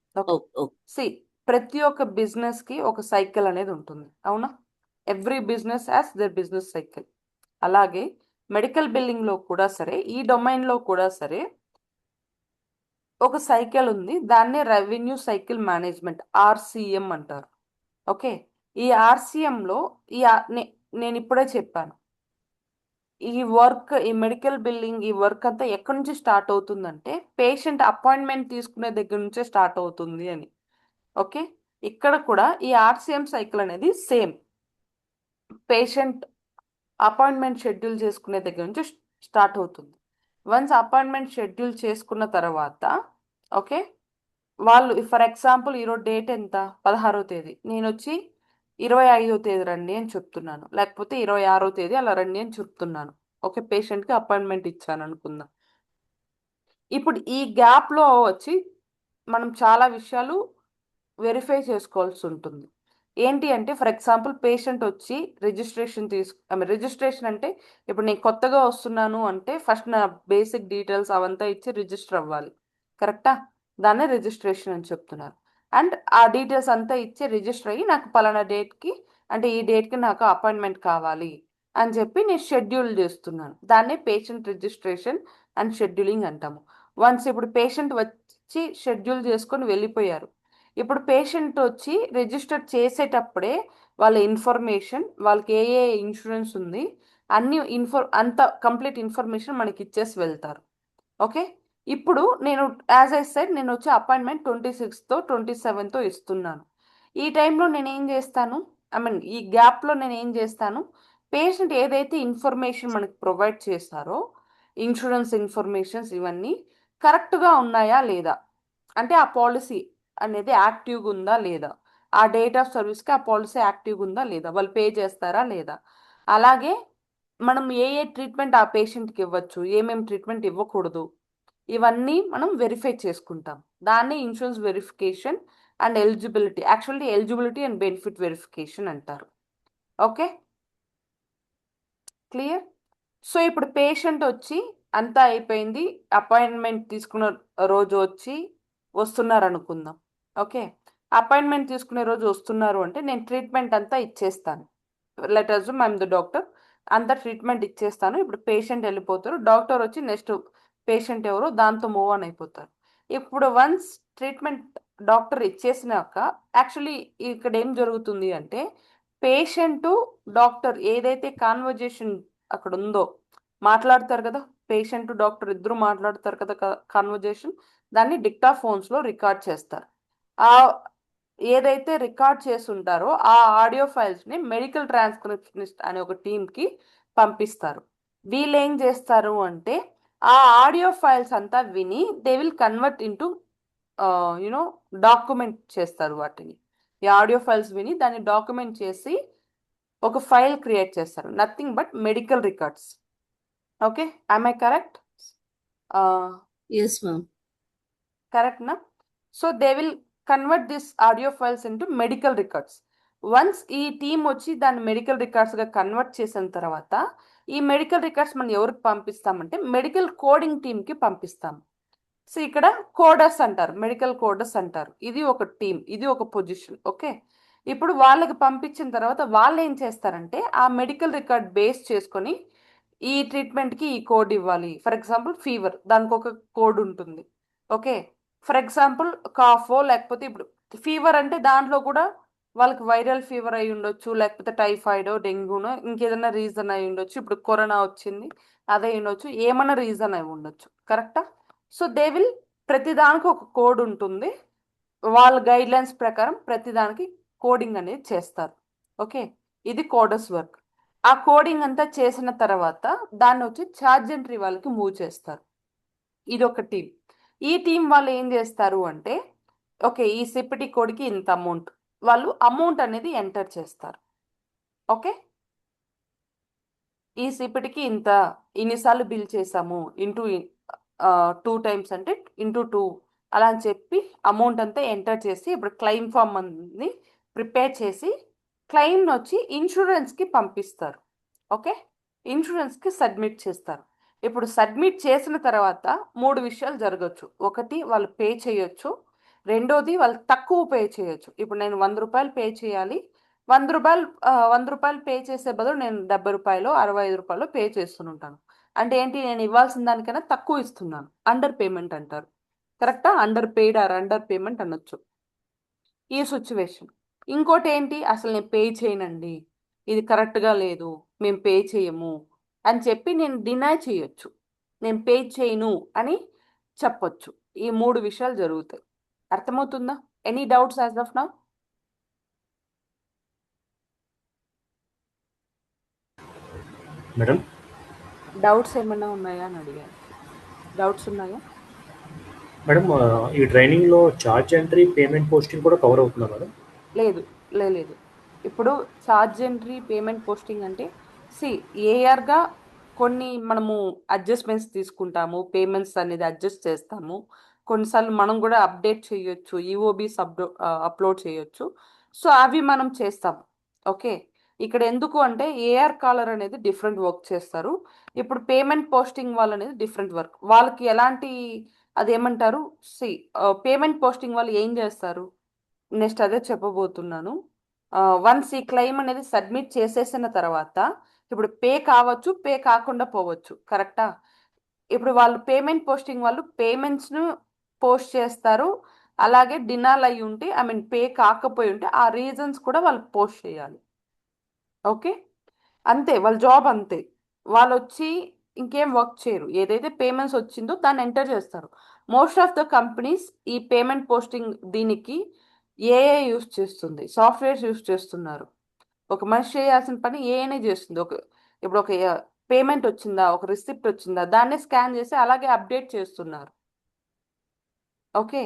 ఓకే, ప్రతి ఒక్క బిజినెస్ కి ఒక సైకిల్ అనేది ఉంటుంది, అవునా? Every business has their business cycle. అలాగే మెడికల్ బిల్లింగ్ లో కూడా సరే, ఈ డొమైన్ లో కూడా సరే, ఒక సైకిల్ ఉంది, దాన్ని రెవెన్యూ సైకిల్ మేనేజ్మెంట్ ఆర్సిఎం అంటారు. ఓకే, ఈ ఆర్సిఎంలో నేను ఇప్పుడే చెప్పాను, ఈ మెడికల్ బిల్లింగ్ ఈ వర్క్ అంతా ఎక్కడి నుంచి స్టార్ట్ అవుతుందంటే పేషెంట్ అపాయింట్మెంట్ తీసుకునే దగ్గర నుంచే స్టార్ట్ అవుతుంది అని. ఓకే, ఇక్కడ కూడా ఈ ఆర్సిఎం సైకిల్ అనేది సేమ్, పేషెంట్ అపాయింట్మెంట్ షెడ్యూల్ చేసుకునే దగ్గర నుంచి స్టార్ట్ అవుతుంది. వన్స్ అపాయింట్మెంట్ షెడ్యూల్ చేసుకున్న తర్వాత ఓకే, వాళ్ళు ఫర్ ఎగ్జాంపుల్ ఈరోజు డేట్ ఎంత, 16వ తేదీ, నేను వచ్చి 25వ తేదీ రండి అని చెప్తున్నాను, లేకపోతే 26వ తేదీ అలా రండి అని చెప్తున్నాను. ఓకే, పేషెంట్కి అపాయింట్మెంట్ ఇచ్చాను అనుకుందాం. ఇప్పుడు ఈ గ్యాప్లో వచ్చి మనం చాలా విషయాలు వెరిఫై చేసుకోవాల్సి ఉంటుంది. ఏంటి అంటే ఫర్ ఎగ్జాంపుల్ పేషెంట్ వచ్చి రిజిస్ట్రేషన్ అంటే ఇప్పుడు నేను కొత్తగా వస్తున్నాను అంటే ఫస్ట్ నా బేసిక్ డీటెయిల్స్ అవంతా ఇచ్చి రిజిస్టర్ అవ్వాలి, కరెక్టా? దాన్నే రిజిస్ట్రేషన్ అని చెప్తున్నారు. అండ్ ఆ డీటెయిల్స్ అంతా ఇచ్చి రిజిస్టర్ అయ్యి నాకు పలానా డేట్కి అంటే ఈ డేట్కి నాకు అపాయింట్మెంట్ కావాలి అని చెప్పి నేను షెడ్యూల్ చేస్తున్నాను. దాన్నే పేషెంట్ రిజిస్ట్రేషన్ అండ్ షెడ్యూలింగ్ అంటాము. వన్స్ ఇప్పుడు పేషెంట్ వచ్చి షెడ్యూల్ చేసుకొని వెళ్ళిపోయారు, ఇప్పుడు పేషెంట్ వచ్చి రిజిస్టర్ చేసేటప్పుడే వాళ్ళ ఇన్ఫర్మేషన్, వాళ్ళకి ఏ ఏ ఇన్సూరెన్స్ ఉంది అన్ని అంత కంప్లీట్ ఇన్ఫర్మేషన్ మనకి ఇచ్చేసి వెళ్తారు. ఓకే, ఇప్పుడు నేను యాజ్ ఐ సెడ్ నేను వచ్చి అపాయింట్మెంట్ 26తో 27తో ఇస్తున్నాను. ఈ టైంలో నేను ఏం చేస్తాను, ఈ గ్యాప్లో నేను ఏం చేస్తాను, పేషెంట్ ఏదైతే ఇన్ఫర్మేషన్ మనకి ప్రొవైడ్ చేస్తారో ఇన్సూరెన్స్ ఇన్ఫర్మేషన్స్ ఇవన్నీ కరెక్ట్గా ఉన్నాయా లేదా, అంటే ఆ పాలసీ అనేది యాక్టివ్గా ఉందా లేదా, ఆ డేట్ ఆఫ్ సర్వీస్కి ఆ పాలసీ యాక్టివ్గా ఉందా లేదా, వాళ్ళు పే చేస్తారా లేదా, అలాగే మనం ఏ ఏ ట్రీట్మెంట్ ఆ పేషెంట్కి ఇవ్వచ్చు, ఏమేమి ట్రీట్మెంట్ ఇవ్వకూడదు, ఇవన్నీ మనం వెరిఫై చేసుకుంటాం. దాన్ని insurance verification and eligibility and benefit verification అంటారు. Okay, clear? సో ఇప్పుడు పేషెంట్ వచ్చి అంతా అయిపోయింది, అపాయింట్మెంట్ తీసుకున్న రోజు వచ్చి వస్తున్నారు అనుకుందాం. ఓకే, అపాయింట్మెంట్ తీసుకునే రోజు వస్తున్నారు అంటే నేను ట్రీట్మెంట్ అంతా ఇచ్చేస్తాను. Let us I'm the doctor, అంతా ట్రీట్మెంట్ ఇచ్చేస్తాను. ఇప్పుడు పేషెంట్ వెళ్ళిపోతారు, డాక్టర్ వచ్చి నెక్స్ట్ పేషెంట్ ఎవరో దాంతో మూవ్ ఆన్ అయిపోతారు. ఇప్పుడు వన్స్ ట్రీట్మెంట్ డాక్టర్ ఇచ్చేసినాక యాక్చువల్లీ ఇక్కడ ఏం జరుగుతుంది అంటే పేషెంట్ డాక్టర్ ఏదైతే కాన్వర్జేషన్ అక్కడ ఉందో మాట్లాడతారు కదా, పేషెంట్ డాక్టర్ ఇద్దరు మాట్లాడతారు కదా కాన్వర్జేషన్, దాన్ని డిక్టాఫోన్స్లో రికార్డ్ చేస్తారు. ఆ ఏదైతే రికార్డ్ చేసి ఉంటారో ఆ ఆడియో ఫైల్స్ని మెడికల్ ట్రాన్స్క్రిప్షనిస్ట్ అనే ఒక టీంకి పంపిస్తారు. వీళ్ళు ఏం చేస్తారు అంటే ఆ ఆడియో ఫైల్స్ అంతా విని they will convert into document చేస్తారు. వాటిని ఈ ఆడియో ఫైల్స్ విని దాన్ని డాక్యుమెంట్ చేసి ఒక ఫైల్ క్రియేట్ చేస్తారు, nothing but medical records. Okay, am I correct? Yes, ma'am. Correct na? So they will convert this audio files into medical records. Once ఈ team వచ్చి దాన్ని మెడికల్ రికార్డ్స్గా కన్వర్ట్ చేసిన తర్వాత ఈ మెడికల్ రికార్డ్స్ మనం ఎవరికి పంపిస్తామంటే మెడికల్ కోడింగ్ టీమ్కి పంపిస్తాం. సో ఇక్కడ కోడర్స్ అంటారు, మెడికల్ కోడర్స్ అంటారు. ఇది ఒక టీం, ఇది ఒక పొజిషన్. ఓకే, ఇప్పుడు వాళ్ళకి పంపించిన తర్వాత వాళ్ళు ఏం చేస్తారంటే ఆ మెడికల్ రికార్డ్ బేస్ చేసుకొని ఈ ట్రీట్మెంట్కి ఈ కోడ్ ఇవ్వాలి. ఫర్ ఎగ్జాంపుల్ ఫీవర్, దానికి ఒక కోడ్ ఉంటుంది. ఓకే, ఫర్ ఎగ్జాంపుల్ కాఫో, లేకపోతే ఇప్పుడు ఫీవర్ అంటే దాంట్లో కూడా వాళ్ళకి వైరల్ ఫీవర్ అయి ఉండొచ్చు, లేకపోతే టైఫాయిడో డెంగ్యూనో ఇంకేదైనా రీజన్ అయి ఉండొచ్చు. ఇప్పుడు కరోనా వచ్చింది అదే ఉండొచ్చు, ఏమైనా రీజన్ అయి ఉండొచ్చు, కరెక్టా? సో దే విల్ ప్రతిదానికి ఒక కోడ్ ఉంటుంది, వాళ్ళ గైడ్లైన్స్ ప్రకారం ప్రతిదానికి కోడింగ్ అనేది చేస్తారు. ఓకే, ఇది కోడర్స్ వర్క్. ఆ కోడింగ్ అంతా చేసిన తర్వాత దాన్ని వచ్చి ఛార్జ్ ఎంట్రీ వాళ్ళకి మూవ్ చేస్తారు. ఇది ఒక టీం. ఈ టీం వాళ్ళు ఏం చేస్తారు అంటే ఓకే ఈ సిపిటి కోడ్కి ఇంత అమౌంట్, వాళ్ళు అమౌంట్ అనేది ఎంటర్ చేస్తారు. ఓకే, ఈ సిపిటికి ఇన్నిసార్లు బిల్ చేసాము ఇంటూ 2 టైమ్స్ అంటే ఇంటూ 2 అలా అని చెప్పి అమౌంట్ అంతా ఎంటర్ చేసి ఇప్పుడు క్లెయిమ్ ఫామ్ అనేది ప్రిపేర్ చేసి క్లెయిమ్ వచ్చి ఇన్సూరెన్స్కి పంపిస్తారు. ఓకే, ఇన్సూరెన్స్కి సబ్మిట్ చేస్తారు. ఇప్పుడు సబ్మిట్ చేసిన తర్వాత 3 విషయాలు జరగచ్చు. ఒకటి వాళ్ళు పే చేయొచ్చు, రెండోది వాళ్ళు తక్కువ పే చేయొచ్చు. ఇప్పుడు నేను 100 రూపాయలు పే చేయాలి, 100 రూపాయలు పే చేసే బదులు నేను 70 రూపాయలు 65 రూపాయలు పే చేస్తుంటాను. అంటే ఏంటి, నేను ఇవ్వాల్సిన దానికన్నా తక్కువ ఇస్తున్నాను, అండర్ పేమెంట్ అంటారు. కరెక్టా? Under paid or under payment అనొచ్చు ఈ సిచ్యువేషన్. ఇంకోటి ఏంటి, అసలు నేను పే చేయనండి, ఇది కరెక్ట్గా లేదు, మేము పే చేయము అని చెప్పి నేను డినై చేయొచ్చు, నేను పే చేయను అని చెప్పొచ్చు. ఈ 3 విషయాలు జరుగుతాయి. అర్థమవుతుందా? Any doubts as of now? Madam doubts ఏమైనా ఉన్నాయా అని అడిగాను. డౌట్స్ ఉన్నాయా? మేడం ఈ ట్రైనింగ్లో చార్జ్ ఎంట్రీ పేమెంట్ పోస్టింగ్ కూడా కవర్ అవుతుందా మేడం? లేదు లేదు. ఇప్పుడు ఛార్జ్ ఎంట్రీ పేమెంట్ పోస్టింగ్ అంటే ఏఆర్గా కొన్ని మనము అడ్జస్ట్మెంట్స్ తీసుకుంటాము, పేమెంట్స్ అనేది అడ్జస్ట్ చేస్తాము, కొన్నిసార్లు మనం కూడా అప్డేట్ చేయొచ్చు, ఈఓబీస్ అప్లోడ్ చేయొచ్చు. సో అవి మనం చేస్తాం. ఓకే, ఇక్కడ ఎందుకు అంటే ఏఆర్ కాలర్ అనేది డిఫరెంట్ వర్క్ చేస్తారు, ఇప్పుడు పేమెంట్ పోస్టింగ్ వాళ్ళు అనేది డిఫరెంట్ వర్క్. వాళ్ళకి ఎలాంటి అదేమంటారు పేమెంట్ పోస్టింగ్ వాళ్ళు ఏం చేస్తారు, నెక్స్ట్ అదే చెప్పబోతున్నాను. వన్స్ ఈ క్లెయిమ్ అనేది సబ్మిట్ చేసేసిన తర్వాత ఇప్పుడు పే కావచ్చు, పే కాకుండా పోవచ్చు, కరెక్టా? ఇప్పుడు వాళ్ళు పేమెంట్ పోస్టింగ్ వాళ్ళు పేమెంట్స్ను పోస్ట్ చేస్తారు, అలాగే డినాల్ అయి ఉంటే ఐ మీన్ పే కాకపోయి ఉంటే ఆ రీజన్స్ కూడా వాళ్ళు పోస్ట్ చేయాలి. ఓకే, అంతే వాళ్ళ జాబ్ అంతే. వాళ్ళు వచ్చి ఇంకేం వర్క్ చేయరు, ఏదైతే పేమెంట్స్ వచ్చిందో దాన్ని ఎంటర్ చేస్తారు. మోస్ట్ ఆఫ్ ద కంపెనీస్ ఈ పేమెంట్ పోస్టింగ్ దీనికి ఏఐ యూస్ చేస్తుంది, సాఫ్ట్వేర్స్ యూస్ చేస్తున్నారు. ఒక మనిషి చేయాల్సిన పని ఏఐనే చేస్తుంది. ఇప్పుడు ఒక పేమెంట్ వచ్చిందా, ఒక రిసిప్ట్ వచ్చిందా, దాన్నే స్కాన్ చేసి అలాగే అప్డేట్ చేస్తున్నారు. ఓకే,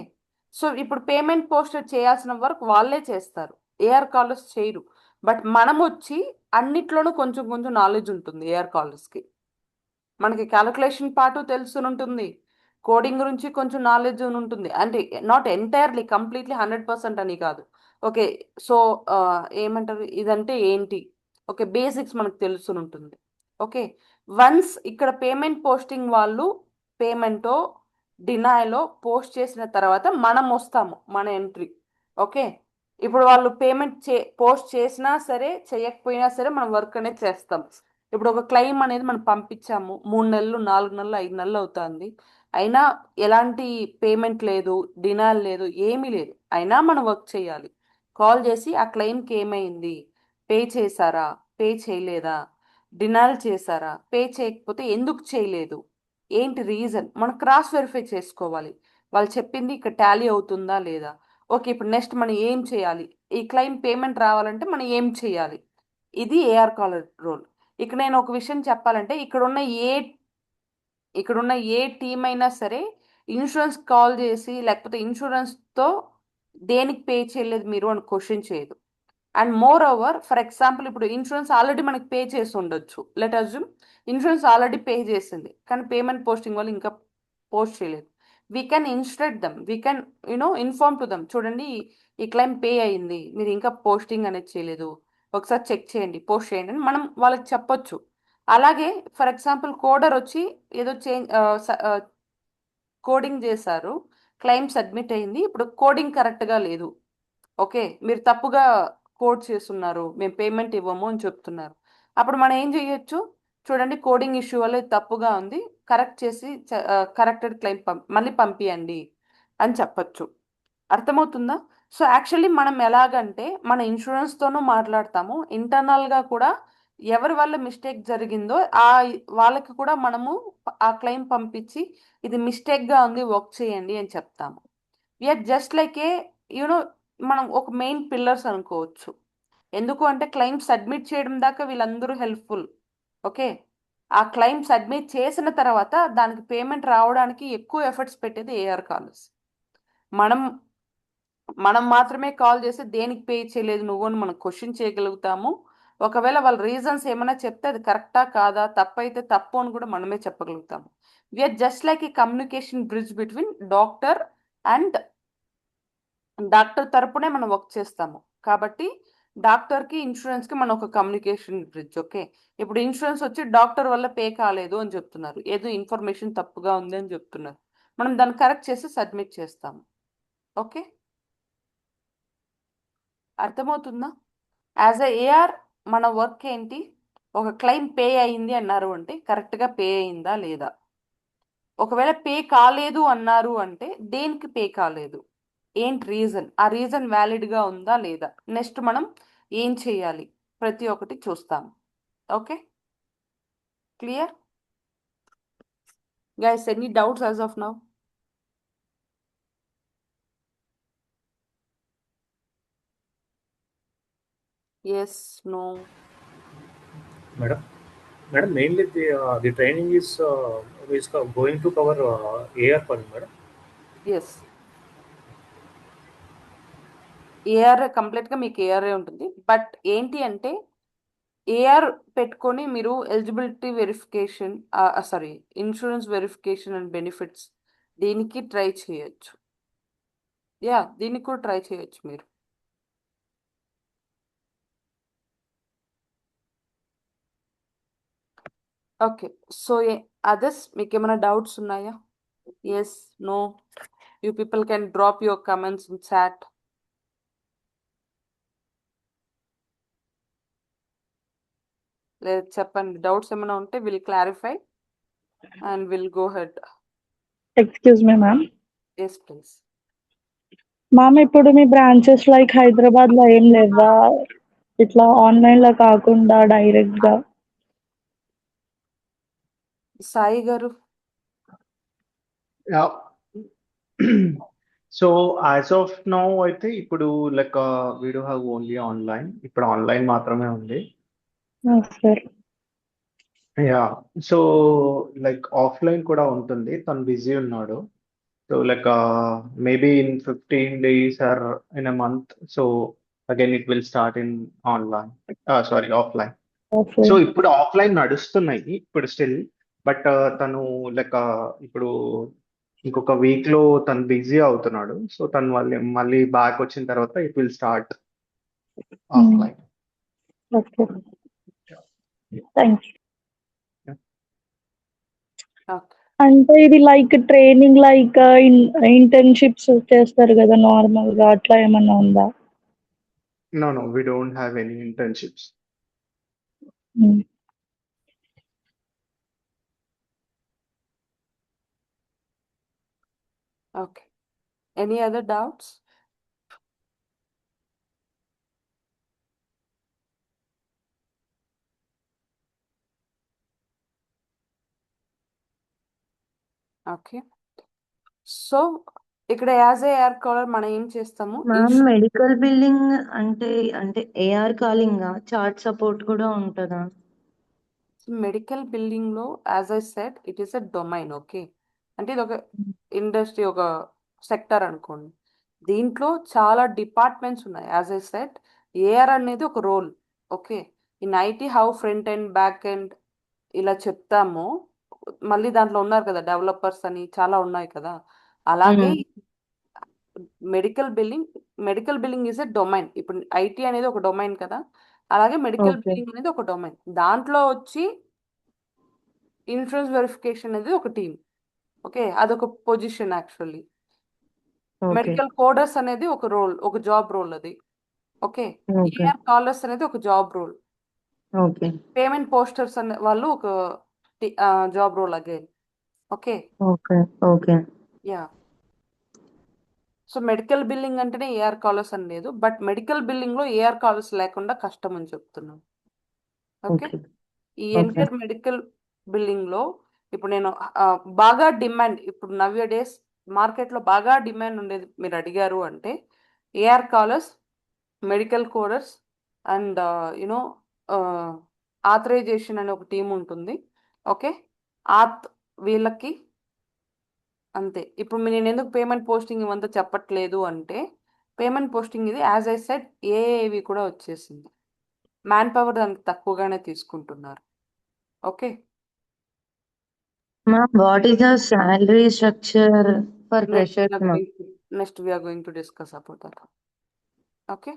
సో ఇప్పుడు పేమెంట్ పోస్ట్ చేయాల్సిన వర్క్ వాళ్ళే చేస్తారు, ఏఆర్ కాలర్స్ చేయరు. బట్ మనం వచ్చి అన్నిట్లోనూ కొంచెం కొంచెం నాలెడ్జ్ ఉంటుంది ఏఆర్ కాలర్స్కి. మనకి క్యాలిక్యులేషన్ పార్ట్ తెలుసునుంటుంది, కోడింగ్ గురించి కొంచెం నాలెడ్జ్ ఉంటుంది, అంటే నాట్ ఎంటైర్లీ కంప్లీట్లీ 100% అని కాదు. ఓకే, సో ఏమంటారు ఇదంటే ఏంటి, ఓకే బేసిక్స్ మనకు తెలుసునుంటుంది. ఓకే, వన్స్ ఇక్కడ పేమెంట్ పోస్టింగ్ వాళ్ళు పేమెంటో డినాయలో పోస్ట్ చేసిన తర్వాత మనం వస్తాము, మన ఎంట్రీ. ఓకే, ఇప్పుడు వాళ్ళు పేమెంట్ పోస్ట్ చేసినా సరే చేయకపోయినా సరే మనం వర్క్ అనేది చేస్తాం. ఇప్పుడు ఒక క్లెయిమ్ అనేది మనం పంపించాము, 3 నెలలు 4 నెలలు 5 నెలలు అవుతుంది, అయినా ఎలాంటి పేమెంట్ లేదు, డినాల్ లేదు, ఏమీ లేదు, అయినా మనం వర్క్ చేయాలి. కాల్ చేసి ఆ క్లెయిమ్కి ఏమైంది, పే చేశారా, పే చేయలేదా, డినాల్ చేశారా, పే చేయకపోతే ఎందుకు చేయలేదు, ఏంటి రీజన్, మనం క్రాస్ వెరిఫై చేసుకోవాలి. వాళ్ళు చెప్పింది ఇక్కడ టాలీ అవుతుందా లేదా. ఓకే, ఇప్పుడు నెక్స్ట్ మనం ఏం చేయాలి, ఈ క్లెయిమ్ పేమెంట్ రావాలంటే మనం ఏం చేయాలి, ఇది ఏఆర్ కాలర్ రోల్. ఇక నేను ఒక విషయం చెప్పాలంటే ఇక్కడున్న ఏ టీం అయినా సరే ఇన్సూరెన్స్ కాల్ చేసి లేకపోతే ఇన్సూరెన్స్తో దేనికి పే చేయలేదు మీరు అని క్వశ్చన్ చేయదు. And moreover for example ఇప్పుడు ఇన్సూరెన్స్ ఆల్రెడీ మనకి పే చేసి ఉండొచ్చు, let assume insurance already pay చేసింది కానీ పేమెంట్ పోస్టింగ్ వాళ్ళు ఇంకా పోస్ట్ చేయలేదు. We can instruct them, we can inform to them, చూడండి ఈ క్లెయిమ్ పే అయింది, మీరు ఇంకా పోస్టింగ్ అనేది చేయలేదు, ఒకసారి చెక్ చేయండి, పోస్ట్ చేయండి అని మనం వాళ్ళకి చెప్పొచ్చు. అలాగే ఫర్ ఎగ్జాంపుల్ కోడర్ వచ్చి ఏదో కోడింగ్ చేశారు, క్లెయిమ్ సబ్మిట్ అయింది, ఇప్పుడు కోడింగ్ కరెక్ట్గా లేదు, ఓకే మీరు తప్పుగా కోడ్ చేస్తున్నారు, మేము పేమెంట్ ఇవ్వము అని చెప్తున్నారు. అప్పుడు మనం ఏం చేయొచ్చు, చూడండి కోడింగ్ ఇష్యూ వల్ల ఇది తప్పుగా ఉంది, కరెక్ట్ చేసి కరెక్టెడ్ క్లెయిమ్ మళ్ళీ పంపియండి అని చెప్పొచ్చు. అర్థమవుతుందా? సో యాక్చువల్లీ మనం ఎలాగంటే మన ఇన్సూరెన్స్తోనూ మాట్లాడతాము, ఇంటర్నల్గా కూడా ఎవరి వల్ల మిస్టేక్ జరిగిందో వాళ్ళకి కూడా మనము ఆ క్లెయిమ్ పంపించి ఇది మిస్టేక్గా ఉంది వర్క్ చేయండి అని చెప్తాము. వీఆర్ జస్ట్ లైక్ యూనో మనం ఒక మెయిన్ పిల్లర్స్ అనుకోవచ్చు. ఎందుకు అంటే క్లెయిమ్ సబ్మిట్ చేయడం దాకా వీళ్ళందరూ హెల్ప్ఫుల్. ఓకే, ఆ క్లెయిమ్ సబ్మిట్ చేసిన తర్వాత దానికి పేమెంట్ రావడానికి ఎక్కువ ఎఫర్ట్స్ పెట్టేది ఏఆర్ కాలర్స్. మనం మాత్రమే కాల్ చేసి దేనికి పే చేయలేదు నువ్వు అని మనం క్వశ్చన్ చేయగలుగుతాము. ఒకవేళ వాళ్ళ రీజన్స్ ఏమైనా చెప్తే అది కరెక్టా కాదా, తప్పు అయితే తప్పు అని కూడా మనమే చెప్పగలుగుతాము. We're just like a communication bridge between doctor and doctor తరపునే మనం వర్క్ చేస్తాము కాబట్టి డాక్టర్కి ఇన్సూరెన్స్కి మనం ఒక కమ్యూనికేషన్ బ్రిడ్జ్. ఓకే, ఇప్పుడు ఇన్సూరెన్స్ వచ్చి డాక్టర్ వల్ల పే కాలేదు అని చెప్తున్నారు, ఏదో ఇన్ఫర్మేషన్ తప్పుగా ఉంది అని చెప్తున్నారు, మనం దాన్ని కరెక్ట్ చేసి సబ్మిట్ చేస్తాము. ఓకే, అర్థమవుతుందా? యాజ్ అ ఏఆర్ మన వర్క్ ఏంటి, ఒక క్లెయిమ్ పే అయింది అన్నారు అంటే కరెక్ట్గా పే అయిందా లేదా, ఒకవేళ పే కాలేదు అన్నారు అంటే దేనికి పే కాలేదు, ఏంటి రీజన్, ఆ రీజన్ వ్యాలిడ్గా ఉందా లేదా, నెక్స్ట్ మనం ఏం చేయాలి, ప్రతి ఒక్కటి చూస్తాం. Okay, clear guys? Any doubts as of now? Yes, no? Madam, mainly the training is going to cover AR calling, madam. Yes, AR కంప్లీట్గా మీకు ఏఆర్ఏ ఉంటుంది. బట్ ఏంటి అంటే ఏఆర్ పెట్టుకొని మీరు eligibility verification, sorry, insurance verification and benefits దీనికి try చేయొచ్చు. Yeah, దీనికి కూడా ట్రై చేయొచ్చు మీరు. ఓకే, సో అదర్స్ మీకు ఏమైనా డౌట్స్ ఉన్నాయా? Yes, no? You people can drop your comments in chat. లేదు, చెప్పండి. డౌట్స్ ఏమైనా ఉంటే will clarify and will go ahead. Excuse me ma'am. Yes please. Ma'am, ఇప్పుడు మీ బ్రాంచెస్ లైక్ హైదరాబాద్ లో ఏం లేవా, ఇట్లా ఆన్లైన్ లో కాకుండా డైరెక్ట్ గా? సాయి గారు. Yeah. So as of now, అయితే ఇప్పుడు like we do have only online. ఇప్పుడు ఆన్లైన్ మాత్రమే ఉంది. Sir. Yeah, so like offline కూడా ఉంటుంది. తను బిజీ ఉన్నాడు. So like maybe in 15 days or in a month. So again it will start in online, sorry offline. So ఇప్పుడు offline నడుస్తున్నాయి ఇప్పుడు స్టిల్. బట్ తను లైక్ ఇప్పుడు ఇంకొక వీక్ లో తను బిజీ అవుతున్నాడు. సో తను మళ్ళీ బ్యాక్ వచ్చిన తర్వాత it will start offline. Okay, thank you. అంటే ఇది లైక్ ట్రైనింగ్, లైక్ ఇంటర్న్షిప్స్ చేస్తారు కదా నార్మల్ గా, అట్లా ఏమన్నా ఉందా? No, we don't have any internships. Okay. Any other doubts? Okay, so ఇక్కడ యాజ్ ఏ ఏఆర్ కాలర్ మనం ఏం చేస్తాము? మ్యామ్, మెడికల్ బిల్లింగ్ అంటే ఏఆర్ కాలింగ్ చార్ట్ సపోర్ట్ కూడా ఉంటుందా? మెడికల్ బిల్డింగ్ లో as I said it is a domain. Okay, అంటే ఇది ఒక ఇండస్ట్రీ, ఒక సెక్టర్ అనుకోండి. దీంట్లో చాలా డిపార్ట్మెంట్స్ ఉన్నాయి. యాజ్ ఐ సెడ్ ఏఆర్ అనేది ఒక role. Okay, in IT how front and back and ఇలా చెప్తాము. మళ్ళీ దాంట్లో ఉన్నారు కదా డెవలపర్స్ అని, చాలా ఉన్నాయి కదా. అలాగే medical billing is a domain. ఇప్పుడు ఐటీ అనేది ఒక డొమైన్ కదా, అలాగే మెడికల్ బిల్లింగ్ అనేది ఒక డొమైన్. దాంట్లో వచ్చి ఇన్సూరెన్స్ వెరిఫికేషన్ అనేది ఒక టీం. ఓకే, అదొక పొజిషన్ యాక్చువల్లీ. మెడికల్ కోడర్స్ అనేది ఒక రోల్, ఒక జాబ్ రోల్ అది. ఓకే, ఏఆర్ కాలర్స్ అనేది ఒక జాబ్ రోల్. పేమెంట్ పోస్టర్స్ అనే వాళ్ళు ఒక job role again. Okay, yeah. So medical billing అంటేనే ఏఆర్ కాలర్స్ అని లేదు, బట్ మెడికల్ బిల్లింగ్ లో ఏఆర్ కాలర్స్ లేకుండా కష్టం అని చెప్తున్నాను. ఓకే, ఈ ఎంటైర్ మెడికల్ బిల్లింగ్ లో ఇప్పుడు నేను బాగా డిమాండ్, ఇప్పుడు నవ్య డేస్ మార్కెట్ లో బాగా డిమాండ్ ఉండేది మీరు అడిగారు అంటే AR callers, medical coders and you know authorisation అనే ఒక టీం ఉంటుంది. ఓకే, వీళ్ళకి అంతే. ఇప్పుడు నేను ఎందుకు పేమెంట్ పోస్టింగ్ ఇవంతా చెప్పట్లేదు అంటే, పేమెంట్ పోస్టింగ్ ఇది యాజ్ ఐ సెడ్ ఏఏవి కూడా వచ్చేసింది. మ్యాన్ పవర్ దానికి తక్కువగానే తీసుకుంటున్నారు. Okay, what is the salary structure for freshers? Next we are going to discuss about that. Okay,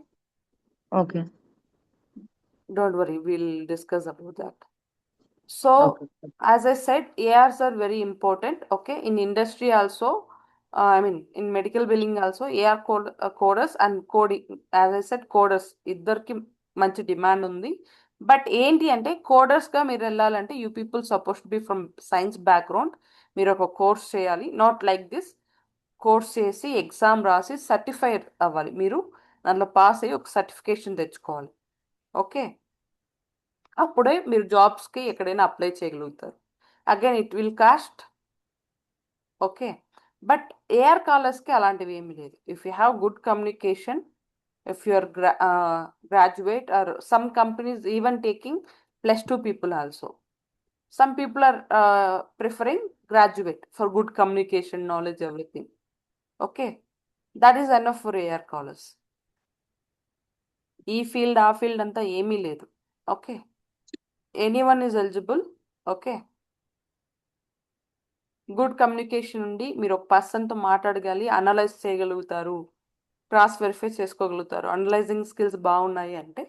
don't worry, we'll discuss about that. So as I said, ARs are very important. Okay, in industry also, I mean in medical billing also, AR coders and coding, as I said, coders ఇద్దరికి మంచి demand ఉంది. But ఏంటి అంటే coders గా మీరు వెళ్ళాలంటే you people suppose to be from science background, మీరు ఒక కోర్స్ చేయాలి, నాట్ లైక్ దిస్. కోర్స్ చేసి ఎగ్జామ్ రాసి సర్టిఫైడ్ అవ్వాలి, మీరు దాంట్లో పాస్ అయ్యి ఒక సర్టిఫికేషన్ తెచ్చుకోవాలి. ఓకే, అప్పుడే మీరు జాబ్స్కి ఎక్కడైనా అప్లై చేయగలుగుతారు. Again it will cost. Okay, but AR కాలర్స్కి అలాంటివి ఏమీ లేదు. If you have good communication, if you are graduate, or some companies even taking +2 people also. Some people are preferring graduate for good communication, knowledge, everything. Okay, that is enough for AR callers. ఈ field ఆ field అంతా ఏమీ లేదు. Okay, anyone is eligible. Okay, good communication ఉండి మీరు ఒక పర్సన్తో మాట్లాడగలి, అనలైజ్ చేయగలుగుతారు, క్రాస్ వెరిఫై చేసుకోగలుగుతారు, అనలైజింగ్ స్కిల్స్ బాగున్నాయి అంటే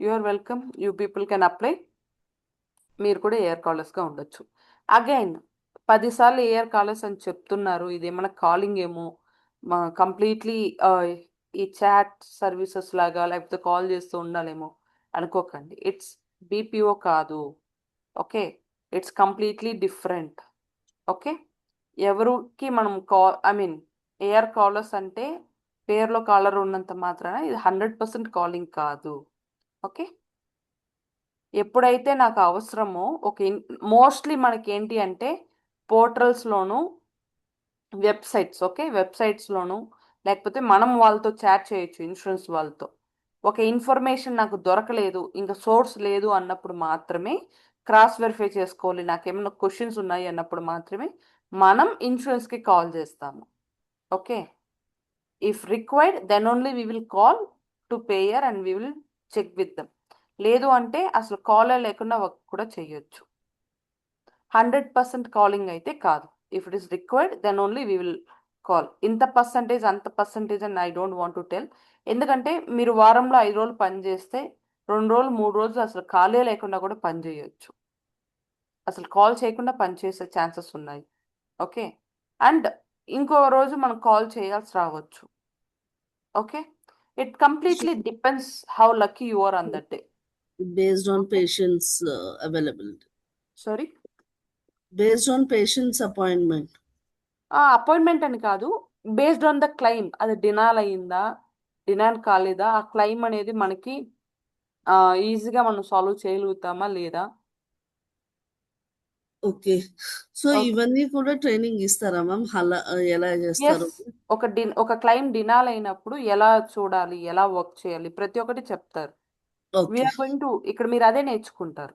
you are welcome. You people can apply. మీరు కూడా ఏఆర్ కాలర్స్గా ఉండొచ్చు. అగైన్ 10 సార్లు ఏఆర్ కాలర్స్ అని చెప్తున్నారు, ఇదేమన్నా కాలింగ్ ఏమో, కంప్లీట్లీ ఈ చాట్ సర్వీసెస్ లాగా లేకపోతే కాల్ చేస్తూ ఉండాలేమో అనుకోకండి. ఇట్స్ బీపీఓ కాదు. Okay, it's completely different. Okay, ఎవరికి మనం ఏఆర్ కాలర్స్ అంటే పేర్లో కాలర్ ఉన్నంత మాత్రాన ఇది 100% కాలింగ్ కాదు. ఓకే, ఎప్పుడైతే నాకు అవసరమో మోస్ట్లీ మనకి ఏంటి అంటే పోర్టల్స్లోను, వెబ్సైట్స్, ఓకే, వెబ్సైట్స్లోను లేకపోతే మనం వాళ్ళతో చాట్ చేయొచ్చు, ఇన్సూరెన్స్ వాళ్ళతో. ఒక ఇన్ఫర్మేషన్ నాకు దొరకలేదు, ఇంకా సోర్స్ లేదు అన్నప్పుడు మాత్రమే క్రాస్ వెరిఫై చేసుకోవాలి, నాకేమైనా క్వశ్చన్స్ ఉన్నాయి అన్నప్పుడు మాత్రమే మనం ఇన్సూరెన్స్కి కాల్ చేస్తాము. Okay, if required then only we will call to payer and we will check with them. లేదు అంటే అసలు కాలే లేకుండా వర్క్ కూడా చేయొచ్చు. 100% కాలింగ్ అయితే కాదు. If it is required then only we will call. ఇంత పర్సంటేజ్ అంత పర్సంటేజ్ అని I don't want to tell. ఎందుకంటే మీరు వారంలో 5 రోజులు పని చేస్తే 2 రోజులు 3 రోజులు అసలు ఖాళీ లేకుండా కూడా పని చేయొచ్చు, అసలు కాల్ చేయకుండా పని చేసే ఛాన్సెస్ ఉన్నాయి. ఓకే, అండ్ ఇంకో రోజు మనం కాల్ చేయాల్సి రావచ్చు. Okay, it completely depends how lucky you are on that day. Based on patients availability. Sorry, Based on patients appointment. Appointment అని కాదు, బేస్డ్ ఆన్ ద క్లెయిమ్. అది డినాల్ అయ్యిందా, డినాల్ కాలేదా, ఆ క్లెయిమ్ అనేది మనకి ఈజీగా మనం సాల్వ్ చేయగలుగుతామా లేదా. ఓకే, సో ఇవన్నీ కూడా ట్రైనింగ్ ఇస్తారా మ్యామ్? అలా ఎలా చేస్తారు? ఒక క్లెయిమ్ డినాల్ అయినప్పుడు ఎలా చూడాలి, ఎలా వర్క్ చేయాలి, ప్రతి ఒక్కటి చెప్తారు. వీఆర్ గోయింగ్ టు ఇక్కడ మీరు అదే నేర్చుకుంటారు.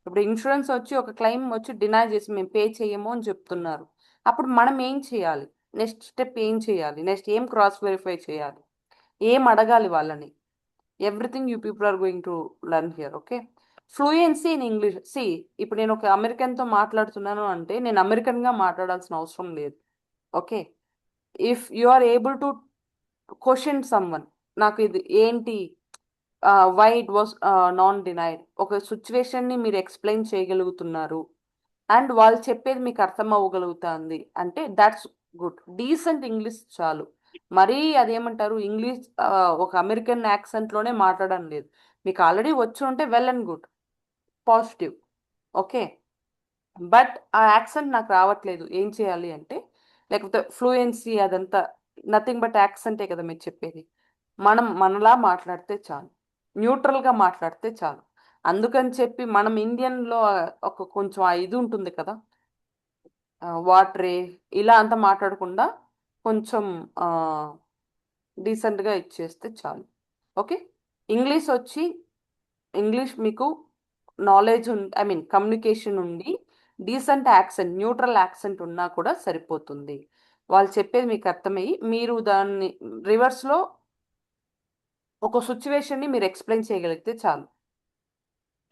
ఇప్పుడు ఇన్సూరెన్స్ వచ్చి ఒక క్లెయిమ్ వచ్చి డినై చేసి మేము పే చేయము అని చెప్తున్నారు, అప్పుడు మనం ఏం చేయాలి, నెక్స్ట్ స్టెప్ ఏం చేయాలి, నెక్స్ట్ ఏం క్రాస్ వెరిఫై చేయాలి, ఏం అడగాలి వాళ్ళని, everything you people are going to learn here. Okay, fluency in English. ఇప్పుడు నేను ఒక అమెరికన్తో మాట్లాడుతున్నాను అంటే నేను అమెరికన్గా మాట్లాడాల్సిన అవసరం లేదు. Okay, if you are able to question someone, నాకు ఇది ఏంటి, why it was non denied, ఒక సిచ్యువేషన్ని మీరు ఎక్స్ప్లెయిన్ చేయగలుగుతున్నారు అండ్ వాళ్ళు చెప్పేది మీకు అర్థం అవ్వగలుగుతుంది అంటే దాట్స్ గుడ్. డీసెంట్ ఇంగ్లీష్ చాలు. మరీ అదేమంటారు, ఇంగ్లీష్ ఒక అమెరికన్ యాక్సెంట్లోనే మాట్లాడడం లేదు. మీకు ఆల్రెడీ వచ్చి ఉంటే well and good, positive. Okay, but ఆ యాక్సెంట్ నాకు రావట్లేదు, ఏం చేయాలి అంటే, లేకపోతే ఫ్లూయెన్సీ అదంతా నథింగ్ బట్ యాక్సెంటే కదా మీరు చెప్పేది. మనం మనలా మాట్లాడితే చాలు, న్యూట్రల్గా మాట్లాడితే చాలు. అందుకని చెప్పి మనం ఇండియన్లో ఒక కొంచెం ఇది ఉంటుంది కదా, వాటరే ఇలా అంతా మాట్లాడకుండా కొంచెం డీసెంట్గా ఇచ్చేస్తే చాలు. ఓకే, ఇంగ్లీష్ మీకు నాలెడ్జ్ కమ్యూనికేషన్ ఉండి డీసెంట్ యాక్సెంట్, న్యూట్రల్ యాక్సెంట్ ఉన్నా కూడా సరిపోతుంది. వాళ్ళు చెప్పేది మీకు అర్థమయ్యి మీరు దాన్ని రివర్స్లో ఒక సిచ్యువేషన్ని మీరు ఎక్స్ప్లెయిన్ చేయగలిగితే చాలు.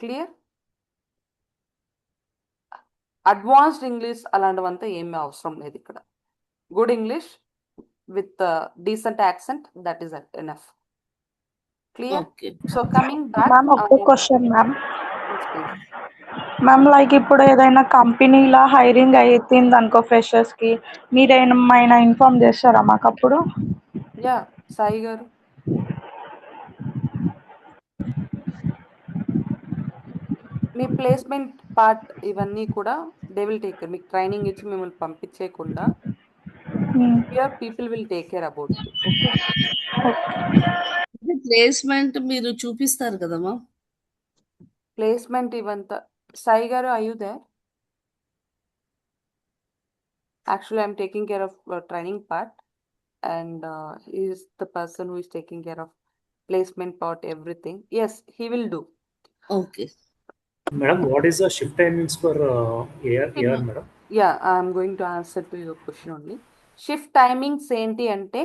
క్లియర్? అడ్వాన్స్డ్ ఇంగ్లీష్ అలాంటివంతా ఏమీ అవసరం లేదు ఇక్కడ. Good English with decent accent, that is enough. Clear? So coming back, ma'am ఒక క్వశ్చన్ మ్యామ్. మ్యామ్ లైక్ ఇప్పుడు ఏదైనా కంపెనీలో హైరింగ్ అవుతుంది అనుకో ఫ్రెషర్స్కి, మీరు ఏమైనా ఇన్ఫార్మ్ చేస్తారా మాకు అప్పుడు? యా, సాయి గారు. మీ ప్లేస్మెంట్ పార్ట్ ఇవన్నీ కూడా దే విల్ టేక్ కేర్. మీకు ట్రైనింగ్ ఇచ్చి మిమ్మల్ని పంపించేయకుండా here people will take care about you. Okay, placement మీరు చూపిస్తారు కదమ్మా. ప్లేస్మెంట్ ఇవంతా. సాయి గారు, are you there? Actually, I'm taking care of training part, and he is the person who is taking care of placement part, everything. Yes, he will do. Okay Madam, what is the shift timings for AR, madam? Yeah, I'm going to answer to your question only. Shift timings ఏంటి అంటే,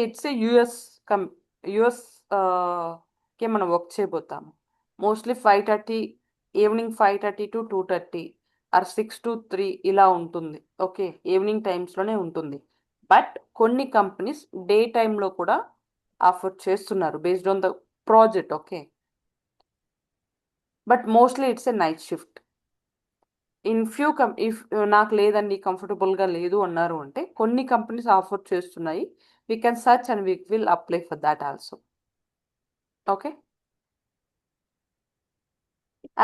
it's US US కి మనం work చేయబోతాము. Mostly 5:30 evening 5:30 to 2:30 or 6 to 3 ఇలా ఉంటుంది. Okay, evening టైమ్స్లోనే ఉంటుంది. But కొన్ని companies day టైంలో కూడా ఆఫర్ చేస్తున్నారు based on the project. Okay, but mostly it's a night shift. In few if నాకు లేదండి కంఫర్టబుల్గా లేదు అన్నారు అంటే కొన్ని కంపెనీస్ ఆఫర్ చేస్తున్నాయి. We can search and we will apply for that also. Okay,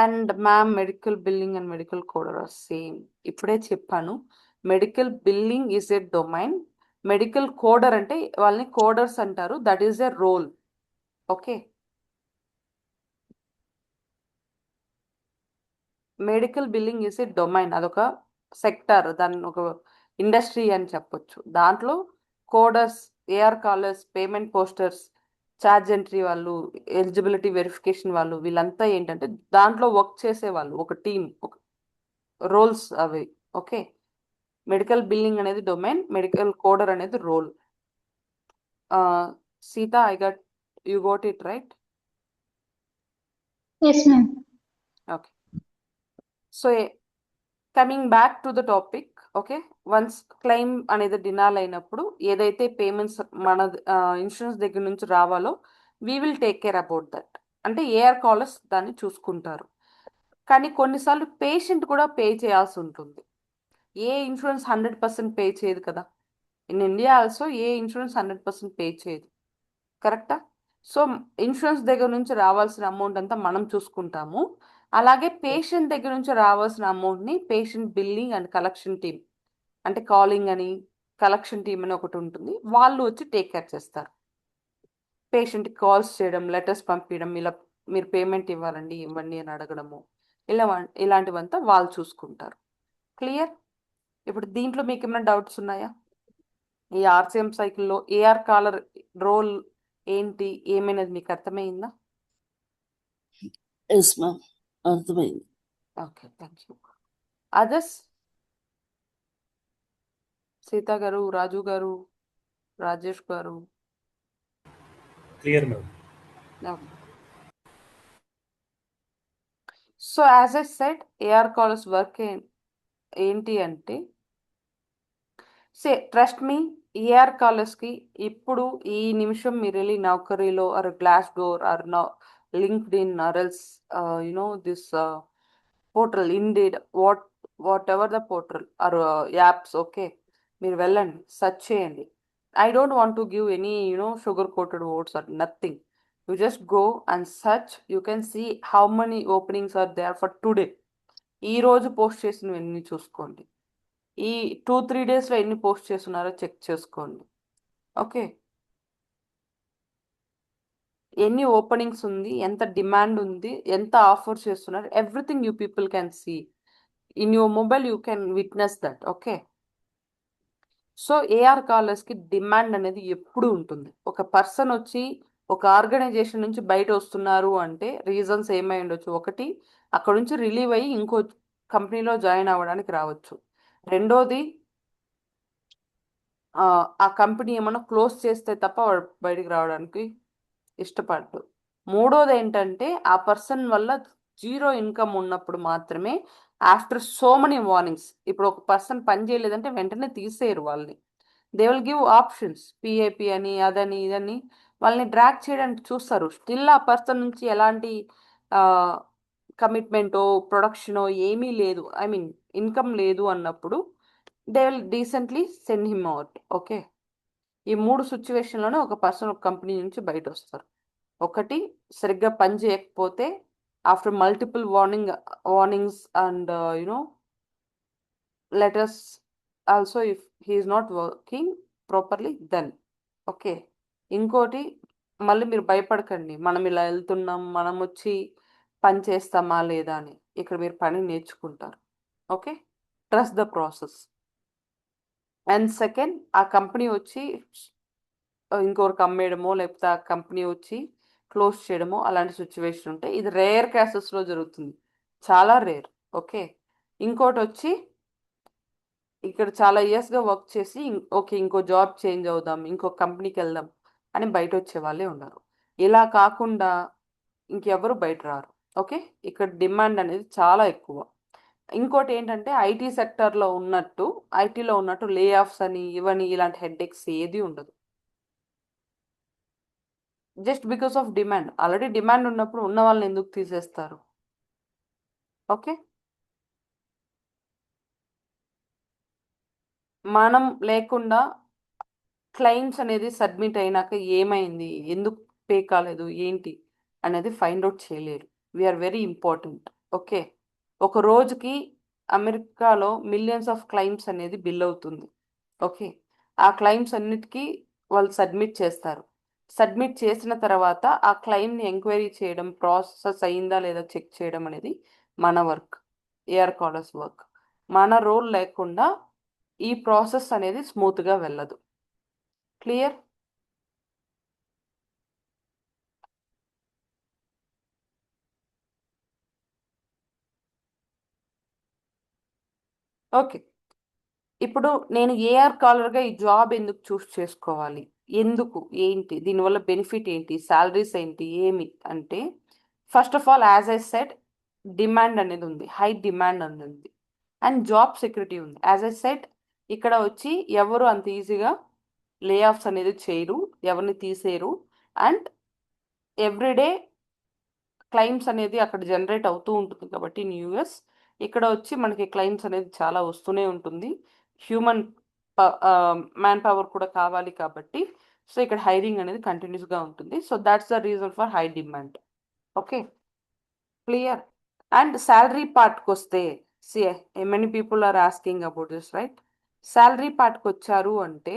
and ma'am medical billing and medical coder are same. ఇప్పుడే చెప్పాను, medical billing is a domain. Medical coder అంటే వాళ్ళని కోడర్స్ అంటారు, that is a role. Okay, medical billing is a domain, అదొక sector, దాన్ని ఒక industry అని చెప్పొచ్చు. దాంట్లో coders, AR callers, payment posters, charge entry వాళ్ళు, ఎలిజిబిలిటీ వెరిఫికేషన్ వాళ్ళు, వీళ్ళంతా ఏంటంటే దాంట్లో వర్క్ చేసే వాళ్ళు, ఒక టీమ్, ఒక రోల్స్ అవి. ఓకే, మెడికల్ బిల్లింగ్ అనేది డొమైన్, మెడికల్ కోడర్ అనేది role. Sita, you got it right? Yes, ma'am. Okay, so coming back to the topic. Okay, once claim అనేది డినాల్ అయినప్పుడు ఏదైతే పేమెంట్స్ మన ఇన్సూరెన్స్ దగ్గర నుంచి రావాలో we will take care about that. అంటే ఏఆర్ కాలర్స్ దాన్ని చూసుకుంటారు. కానీ కొన్నిసార్లు పేషెంట్ కూడా పే చేయాల్సి ఉంటుంది. ఏ ఇన్సూరెన్స్ 100% పే చేయదు కదా. In India also a insurance 100% pay చేయదు, కరెక్టా? సో ఇన్సూరెన్స్ దగ్గర నుంచి రావాల్సిన అమౌంట్ అంతా మనం చూసుకుంటాము. అలాగే పేషెంట్ దగ్గర నుంచి రావాల్సిన అమౌంట్ని patient billing and collection team, అంటే కాలింగ్ అని కలెక్షన్ టీమ్ అని ఒకటి ఉంటుంది, వాళ్ళు వచ్చి టేక్ కేర్ చేస్తారు. పేషెంట్కి కాల్స్ చేయడం, లెటర్స్ పంపించడం, ఇలా మీరు పేమెంట్ ఇవ్వాలండి ఇవ్వండి అని అడగడము, ఇలాంటివంతా వాళ్ళు చూసుకుంటారు. క్లియర్? ఇప్పుడు దీంట్లో మీకు ఏమైనా డౌట్స్ ఉన్నాయా? ఈ ఆర్సిఎం సైకిల్లో ఏఆర్ కాలర్ రోల్ ఏంటి ఏమైనది మీకు అర్థమైందా? ఎస్ మ్యామ్, అర్థమైంది. Okay, thank you. Others? Sita garu, Raju garu, Rajesh garu? Clear, ma'am. So as I said, AR callers work ఏంటి అంటే, ట్రస్ట్ మీ, ఏఆర్ కాలర్స్కి ఇప్పుడు ఈ నిమిషం మీరు వెళ్ళి నౌకరీలో or Glassdoor or LinkedIn or else this portal, Indeed, whatever the portal or apps, okay, మీరు వెళ్ళండి, సెర్చ్ చేయండి. I don't want to give any sugar coated words or nothing. You just go and search. You can see how many openings are there for today. ఈరోజు post చేసినవన్నీ చూసుకోండి. ఈ 2-3 డేస్లో ఎన్ని post చేస్తున్నారో చెక్ చేసుకోండి. ఓకే, ఎన్ని ఓపెనింగ్స్ ఉంది, ఎంత డిమాండ్ ఉంది, ఎంత ఆఫర్ చేస్తున్నారు, everything you people can see in your mobile. You can witness that. Okay, so AR కాలర్స్కి డిమాండ్ అనేది ఎప్పుడు ఉంటుంది. ఒక పర్సన్ వచ్చి ఒక ఆర్గనైజేషన్ నుంచి బయట వస్తున్నారు అంటే రీజన్స్ ఏమై ఉండొచ్చు. ఒకటి, అక్కడ నుంచి రిలీవ్ అయ్యి ఇంకో కంపెనీలో జాయిన్ అవ్వడానికి రావచ్చు. రెండోది, ఆ కంపెనీ ఏమన్నా క్లోజ్ చేస్తే తప్ప వాడు బయటికి రావడానికి ఇష్టపడదు. మూడోది ఏంటంటే, ఆ పర్సన్ వల్ల జీరో ఇన్కమ్ ఉన్నప్పుడు మాత్రమే, ఆఫ్టర్ సో మెనీ వార్నింగ్స్, ఇప్పుడు ఒక పర్సన్ పని చేయలేదంటే వెంటనే తీసేయరు వాళ్ళని. They will give options, PAP అని అదని ఇదని వాళ్ళని డ్రాగ్ చేయడానికి చూస్తారు. స్టిల్ ఆ పర్సన్ నుంచి ఎలాంటి కమిట్మెంటో ప్రొడక్షనో ఏమీ లేదు, ఐ మీన్ ఇన్కమ్ లేదు అన్నప్పుడు they will decently send him out. Okay, ఈ 3 సిచ్యువేషన్లోనే ఒక పర్సన్ ఒక కంపెనీ నుంచి బయట వస్తారు. ఒకటి, సరిగ్గా పని చేయకపోతే after multiple warnings and let us also, if he is not working properly, then okay. ఇంకోటి మళ్ళీ మీరు భయపడకండి, మనం ఇలా వెళ్తున్నాం, మనం వచ్చి పని చేస్తామా లేదా అని. ఇక్కడ మీరు పని నేర్చుకుంటారు. Okay, trust the process. And second, ఆ కంపెనీ వచ్చి ఇంకొకరికి అమ్మేయడమో లేకపోతే ఆ కంపెనీ వచ్చి క్లోజ్ చేయడమో అలాంటి సిచ్యువేషన్ ఉంటే ఇది రేర్ కేసెస్లో జరుగుతుంది, చాలా రేర్. ఓకే, ఇంకోటి వచ్చి ఇక్కడ చాలా ఇయర్స్గా వర్క్ చేసి ఓకే ఇంకో జాబ్ చేంజ్ అవుదాం, ఇంకో కంపెనీకి వెళ్దాం అని బయట వచ్చే వాళ్ళే ఉన్నారు. ఇలా కాకుండా ఇంకెవరు బయట రారు. ఓకే, ఇక్కడ డిమాండ్ అనేది చాలా ఎక్కువ. ఇంకోటి ఏంటంటే ఐటీలో ఉన్నట్టు లే ఆఫ్స్ అని ఇవని ఇలాంటి హెడ్ఏక్స్ ఏది ఉండదు. Just because of demand. Already demand ఉన్నప్పుడు ఉన్న వాళ్ళని ఎందుకు తీసేస్తారు? ఓకే, మనం లేకుండా క్లెయిమ్స్ అనేది సబ్మిట్ అయినాక ఏమైంది, ఎందుకు పే కాలేదు, ఏంటి అనేది ఫైండ్ అవుట్ చేయలేరు. We're very important. ఓకే, ఒక రోజుకి అమెరికాలో మిలియన్స్ ఆఫ్ క్లెయిమ్స్ అనేది బిల్ అవుతుంది. ఓకే, ఆ క్లెయిమ్స్ అన్నిటికీ వాళ్ళు సబ్మిట్ చేస్తారు. సబ్మిట్ చేసిన తర్వాత ఆ క్లెయిమ్ని ఎంక్వైరీ చేయడం, ప్రాసెస్ అయిందా లేదా చెక్ చేయడం అనేది మన వర్క్, ఏఆర్ కాలర్స్ వర్క్. మన రోల్ లేకుండా ఈ ప్రాసెస్ అనేది స్మూత్గా వెళ్ళదు. క్లియర్? ఓకే, ఇప్పుడు నేను ఏఆర్ కాలర్గా ఈ జాబ్ ఎందుకు చూస్ చేసుకోవాలి, ఎందుకు, ఏంటి, దీనివల్ల బెనిఫిట్ ఏంటి, శాలరీస్ ఏంటి, ఏమి అంటే first of all as I said demand అనేది ఉంది, హై డిమాండ్ అనేది ఉంది, అండ్ జాబ్ సెక్యూరిటీ ఉంది. యాజ్ ఐ సెడ్ ఇక్కడ వచ్చి ఎవరు అంత ఈజీగా లే ఆఫ్స్ అనేది చేయరు, ఎవరిని తీసేయరు, అండ్ ఎవ్రీడే క్లైమ్స్ అనేది అక్కడ జనరేట్ అవుతూ ఉంటుంది. కాబట్టి ఇన్ యూఎస్ ఇక్కడ వచ్చి మనకి క్లైమ్స్ అనేది చాలా వస్తూనే ఉంటుంది. హ్యూమన్ మ్యాన్ పవర్ కూడా కావాలి కాబట్టి సో ఇక్కడ హైరింగ్ అనేది కంటిన్యూస్గా ఉంటుంది. So that's the reason for high demand. Okay, clear? And salary పార్ట్కి వస్తే many people are asking about this, right? Salary పార్ట్కి వచ్చారు అంటే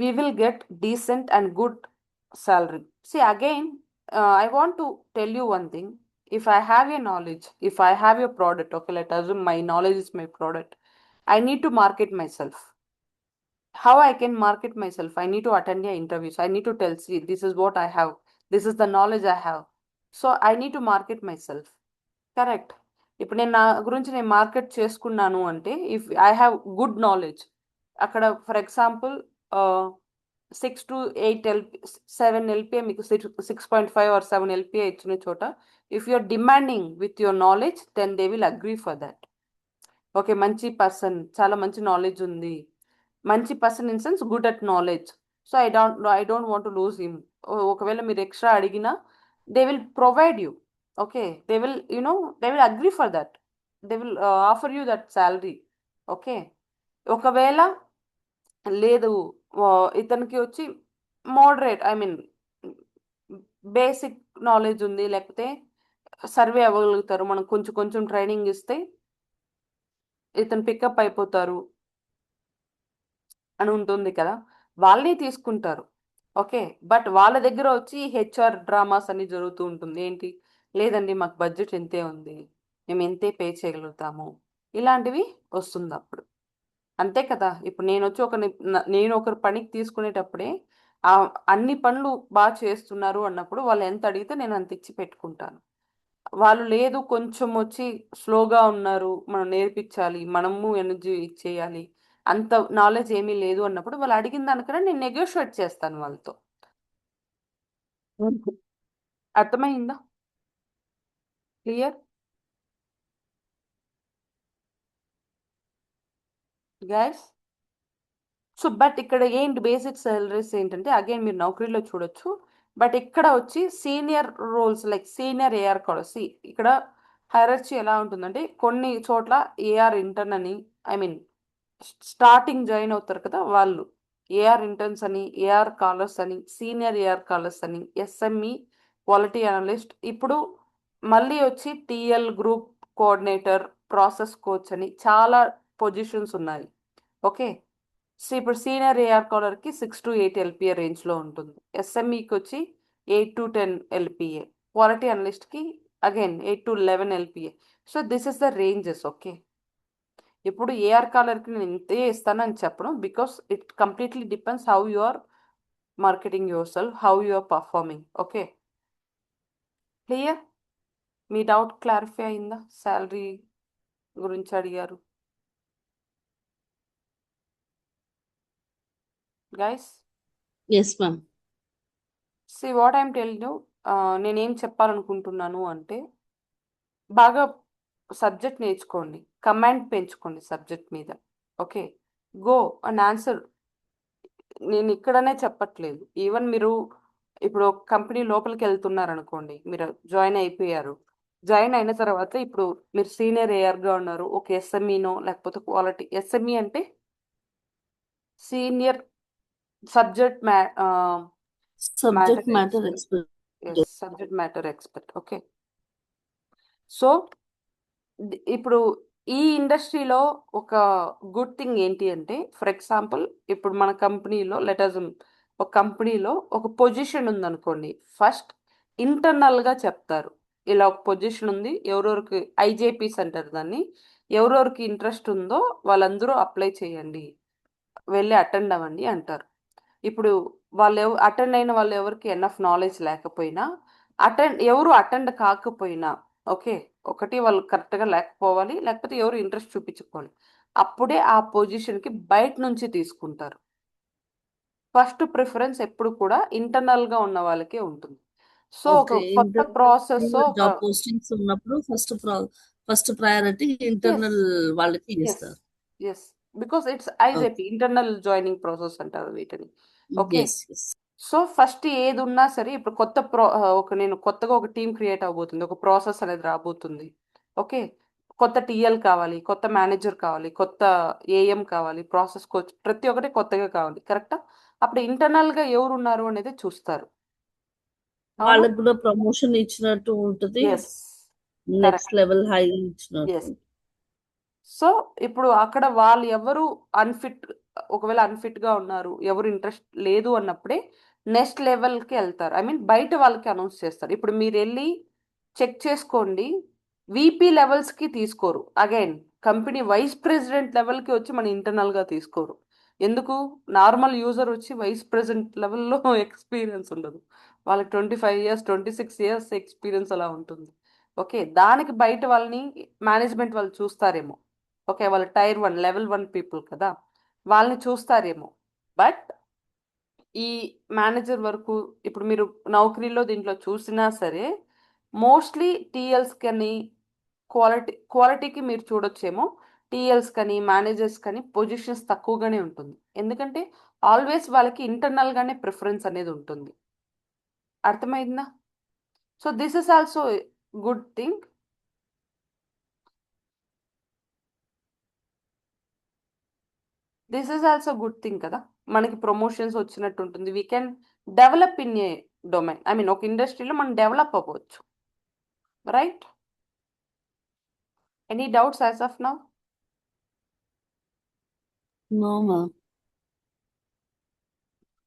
we will get decent and good salary. See, again, I want to tell you one thing. If I have a knowledge, if I have a product, okay, let us assume my knowledge is my product, I need to market myself. How I can market myself? I need to attend your interviews. I need to tell, see, this is what I have. This is the knowledge I have. So I need to market myself. Correct. ఇప్పుడు నేను నా గురించి నేను market చేసుకున్నాను అంటే if I have good knowledge, అక్కడ for example 6 to 8 LP 7 LPA మీకు 6.5 or 7 LPA ఇచ్చిన చోట if you are demanding with your knowledge then they will agree for that. Okay, మంచి పర్సన్, చాలా మంచి నాలెడ్జ్ ఉంది, మంచి person in sense good at knowledge, so I don't want to lose him. ఒకవేళ మీరు extra అడిగినా they will provide you. Okay, they will agree for that. They will offer you that salary. Okay, ఒకవేళ లేదు ఇతనికి వచ్చి moderate, I mean basic knowledge ఉంది, లేకపోతే survey అవ్వగలుగుతారు, మనం కొంచెం కొంచెం ట్రైనింగ్ ఇస్తే ఇతను పికప్ అయిపోతారు అని ఉంటుంది కదా, వాళ్ళని తీసుకుంటారు. ఓకే, బట్ వాళ్ళ దగ్గర వచ్చి హెచ్ఆర్ డ్రామాస్ అన్ని జరుగుతూ ఉంటుంది. ఏంటి, లేదండి మాకు బడ్జెట్ ఎంతే ఉంది, మేము ఎంతే పే చేయగలుగుతాము, ఇలాంటివి వస్తుంది అప్పుడు. అంతే కదా. ఇప్పుడు నేను వచ్చి నేను ఒకరి పనికి తీసుకునేటప్పుడే అన్ని పనులు బాగా చేస్తున్నారు అన్నప్పుడు వాళ్ళు ఎంత అడిగితే నేను అంత ఇచ్చి పెట్టుకుంటాను. వాళ్ళు లేదు కొంచెం వచ్చి స్లోగా ఉన్నారు, మనం నేర్పించాలి, మనము ఎనర్జీ ఇచ్చేయాలి, అంత నాలెడ్జ్ ఏమీ లేదు అన్నప్పుడు వాళ్ళు అడిగిన దానికన్నా నేను నెగోషియేట్ చేస్తాను వాళ్ళతో. అర్థమైందా? Clear guys? సో బట్ ఇక్కడ ఏంటి బేసిక్ సాలరీస్ ఏంటంటే అగైన్ మీరు నౌకరీలో చూడొచ్చు, బట్ ఇక్కడ వచ్చి senior roles like senior AR callers, ఇక్కడ హైరార్కీ ఎలా ఉంటుందంటే కొన్ని చోట్ల ఏఆర్ ఇంటర్న్ అని, ఐ మీన్ స్టార్టింగ్ జాయిన్ అవుతారు కదా వాళ్ళు, ఏఆర్ ఇంటర్న్స్ అని, ఏఆర్ కాలర్స్ అని, సీనియర్ ఏఆర్ కాలర్స్ అని, ఎస్ఎంఈ క్వాలిటీ అనలిస్ట్. ఇప్పుడు మళ్ళీ వచ్చి TL, group coordinator, process coach అని చాలా పొజిషన్స్ ఉన్నాయి. ఓకే. సో ఇప్పుడు సీనియర్ ఏఆర్ కాలర్కి 6 to 8 ఎల్పిఏ రేంజ్లో ఉంటుంది. ఎస్ఎంఈకి వచ్చి 8 to 10 LPA. Quality అనలిస్ట్కి again 8 to 11 LPA. So this is the ranges. Okay. ఇప్పుడు ఏఆర్ కాలర్కి నేను ఇంతే ఇస్తానని చెప్పను, because it completely depends how you are marketing yourself, how you are performing. Okay. Clear? మీ డౌట్ క్లారిఫై అయిందా? Salary గురించి అడిగారు guys. Yes, ma'am. See what I'm telling you, నేనేం చెప్పాలనుకుంటున్నాను అంటే బాగా సబ్జెక్ట్ నేర్చుకోండి, కమాండ్ పెంచుకోండి సబ్జెక్ట్ మీద. ఓకే. Go and answer. నేను ఇక్కడనే చెప్పట్లేదు, ఈవెన్ మీరు ఇప్పుడు ఒక కంపెనీ లోపలికి వెళ్తున్నారు అనుకోండి, మీరు జాయిన్ అయిపోయారు. జాయిన్ అయిన తర్వాత ఇప్పుడు మీరు సీనియర్ ఏఆర్గా ఉన్నారు, ఒక ఎస్ఎంఈనో లేకపోతే క్వాలిటీ. ఎస్ఎంఈ అంటే senior subject Subject matter matter expert. expert. Subject matter expert. Okay. So ఇప్పుడు ఈ ఇండస్ట్రీలో ఒక గుడ్ థింగ్ ఏంటి అంటే, ఫర్ ఎగ్జాంపుల్ ఇప్పుడు మన కంపెనీలో ఒక కంపెనీలో ఒక పొజిషన్ ఉందనుకోండి, ఫస్ట్ ఇంటర్నల్గా చెప్తారు ఇలా ఒక పొజిషన్ ఉంది, ఎవరెవరికి ఐజేపీస్ అంటారు దాన్ని, ఎవరెవరికి ఇంట్రెస్ట్ ఉందో వాళ్ళందరూ అప్లై చేయండి, వెళ్ళి అటెండ్ అవ్వండి అంటారు. ఇప్పుడు అటెండ్ అయిన వాళ్ళు ఎవరికి ఎనఫ్ నాలెడ్జ్ లేకపోయినా, ఎవరు అటెండ్ కాకపోయినా, ఓకే, ఒకటి వాళ్ళు కరెక్ట్గా లేకపోవాలి, లేకపోతే ఎవరు ఇంట్రెస్ట్ చూపించుకోవాలి, అప్పుడే ఆ పొజిషన్కి బయట నుంచి తీసుకుంటారు. ఫస్ట్ ప్రిఫరెన్స్ ఎప్పుడు కూడా ఇంటర్నల్గా ఉన్న వాళ్ళకే ఉంటుంది. సో ఒక Okay. కొత్త ప్రాసెస్ జాబ్ పోస్టింగ్స్ ఉన్నప్పుడు ఫస్ట్ ప్రయారిటీ ఇంటర్నల్ వాళ్ళకి ఇస్తారు. Yes, because it's IJP, internal joining process అంటారు వీటిని. Okay. Yes, yes. So first ఏది ఉన్నా సరే, ఇప్పుడు నేను కొత్తగా ఒక టీం క్రియేట్ అవబోతుంది, ఒక ప్రాసెస్ అనేది రాబోతుంది. ఓకే. కొత్త టీఎల్ కావాలి, కొత్త మేనేజర్ కావాలి, కొత్త ఏఎం కావాలి, ప్రాసెస్ కోచ్, ప్రతి ఒక్కటి కొత్తగా కావాలి. కరెక్టా? అప్పుడు ఇంటర్నల్గా ఎవరు ఉన్నారు అనేది చూస్తారు. అవునా? వాళ్ళకి కూడా ప్రమోషన్ ఇచ్చినట్టు ఉంటుంది, ఎస్, నెక్స్ట్ లెవెల్ హై ఇచ్చినట్టు. ఎస్. సో ఇప్పుడు అక్కడ వాళ్ళు ఎవరు ఒకవేళ అన్ఫిట్గా ఉన్నారు, ఎవరు ఇంట్రెస్ట్ లేదు అన్నప్పుడే నెక్స్ట్ లెవెల్కి వెళ్తారు. ఐ మీన్ బయట వాళ్ళకి అనౌన్స్ చేస్తారు. ఇప్పుడు మీరు వెళ్ళి చెక్ చేసుకోండి, వీపీ లెవెల్స్కి తీసుకోరు. అగైన్ కంపెనీ వైస్ ప్రెసిడెంట్ లెవెల్కి వచ్చి మన ఇంటర్నల్గా తీసుకోరు. ఎందుకు? నార్మల్ యూజర్ వచ్చి వైస్ ప్రెసిడెంట్ లెవెల్లో ఎక్స్పీరియన్స్ ఉండదు, వాళ్ళకి 25 years 26 years ఎక్స్పీరియన్స్ అలా ఉంటుంది. ఓకే. దానికి బయట వాళ్ళని మేనేజ్మెంట్ వాళ్ళు చూస్తారేమో. ఓకే. వాళ్ళు Tier 1 Level 1 పీపుల్ కదా, వాళ్ళని చూస్తారేమో. బట్ ఈ మేనేజర్ వరకు ఇప్పుడు మీరు నౌకరీలో దీంట్లో చూసినా సరే, మోస్ట్లీ టీఎల్స్ కానీ క్వాలిటీకి మీరు చూడొచ్చేమో, టీఎల్స్ కానీ మేనేజర్స్ కానీ పొజిషన్స్ తక్కువగానే ఉంటుంది. ఎందుకంటే ఆల్వేస్ వాళ్ళకి ఇంటర్నల్గానే ప్రిఫరెన్స్ అనేది ఉంటుంది. అర్థమైందా? So this is also good thing. This is also good thing కదా, మనకి ప్రమోషన్స్ వచ్చినట్టు ఉంటుంది. We can develop in a domain. I mean ఒక ఇండస్ట్రీలో మనం డెవలప్ అవ్వచ్చు. Right? Any doubts as of now? No, ma'am.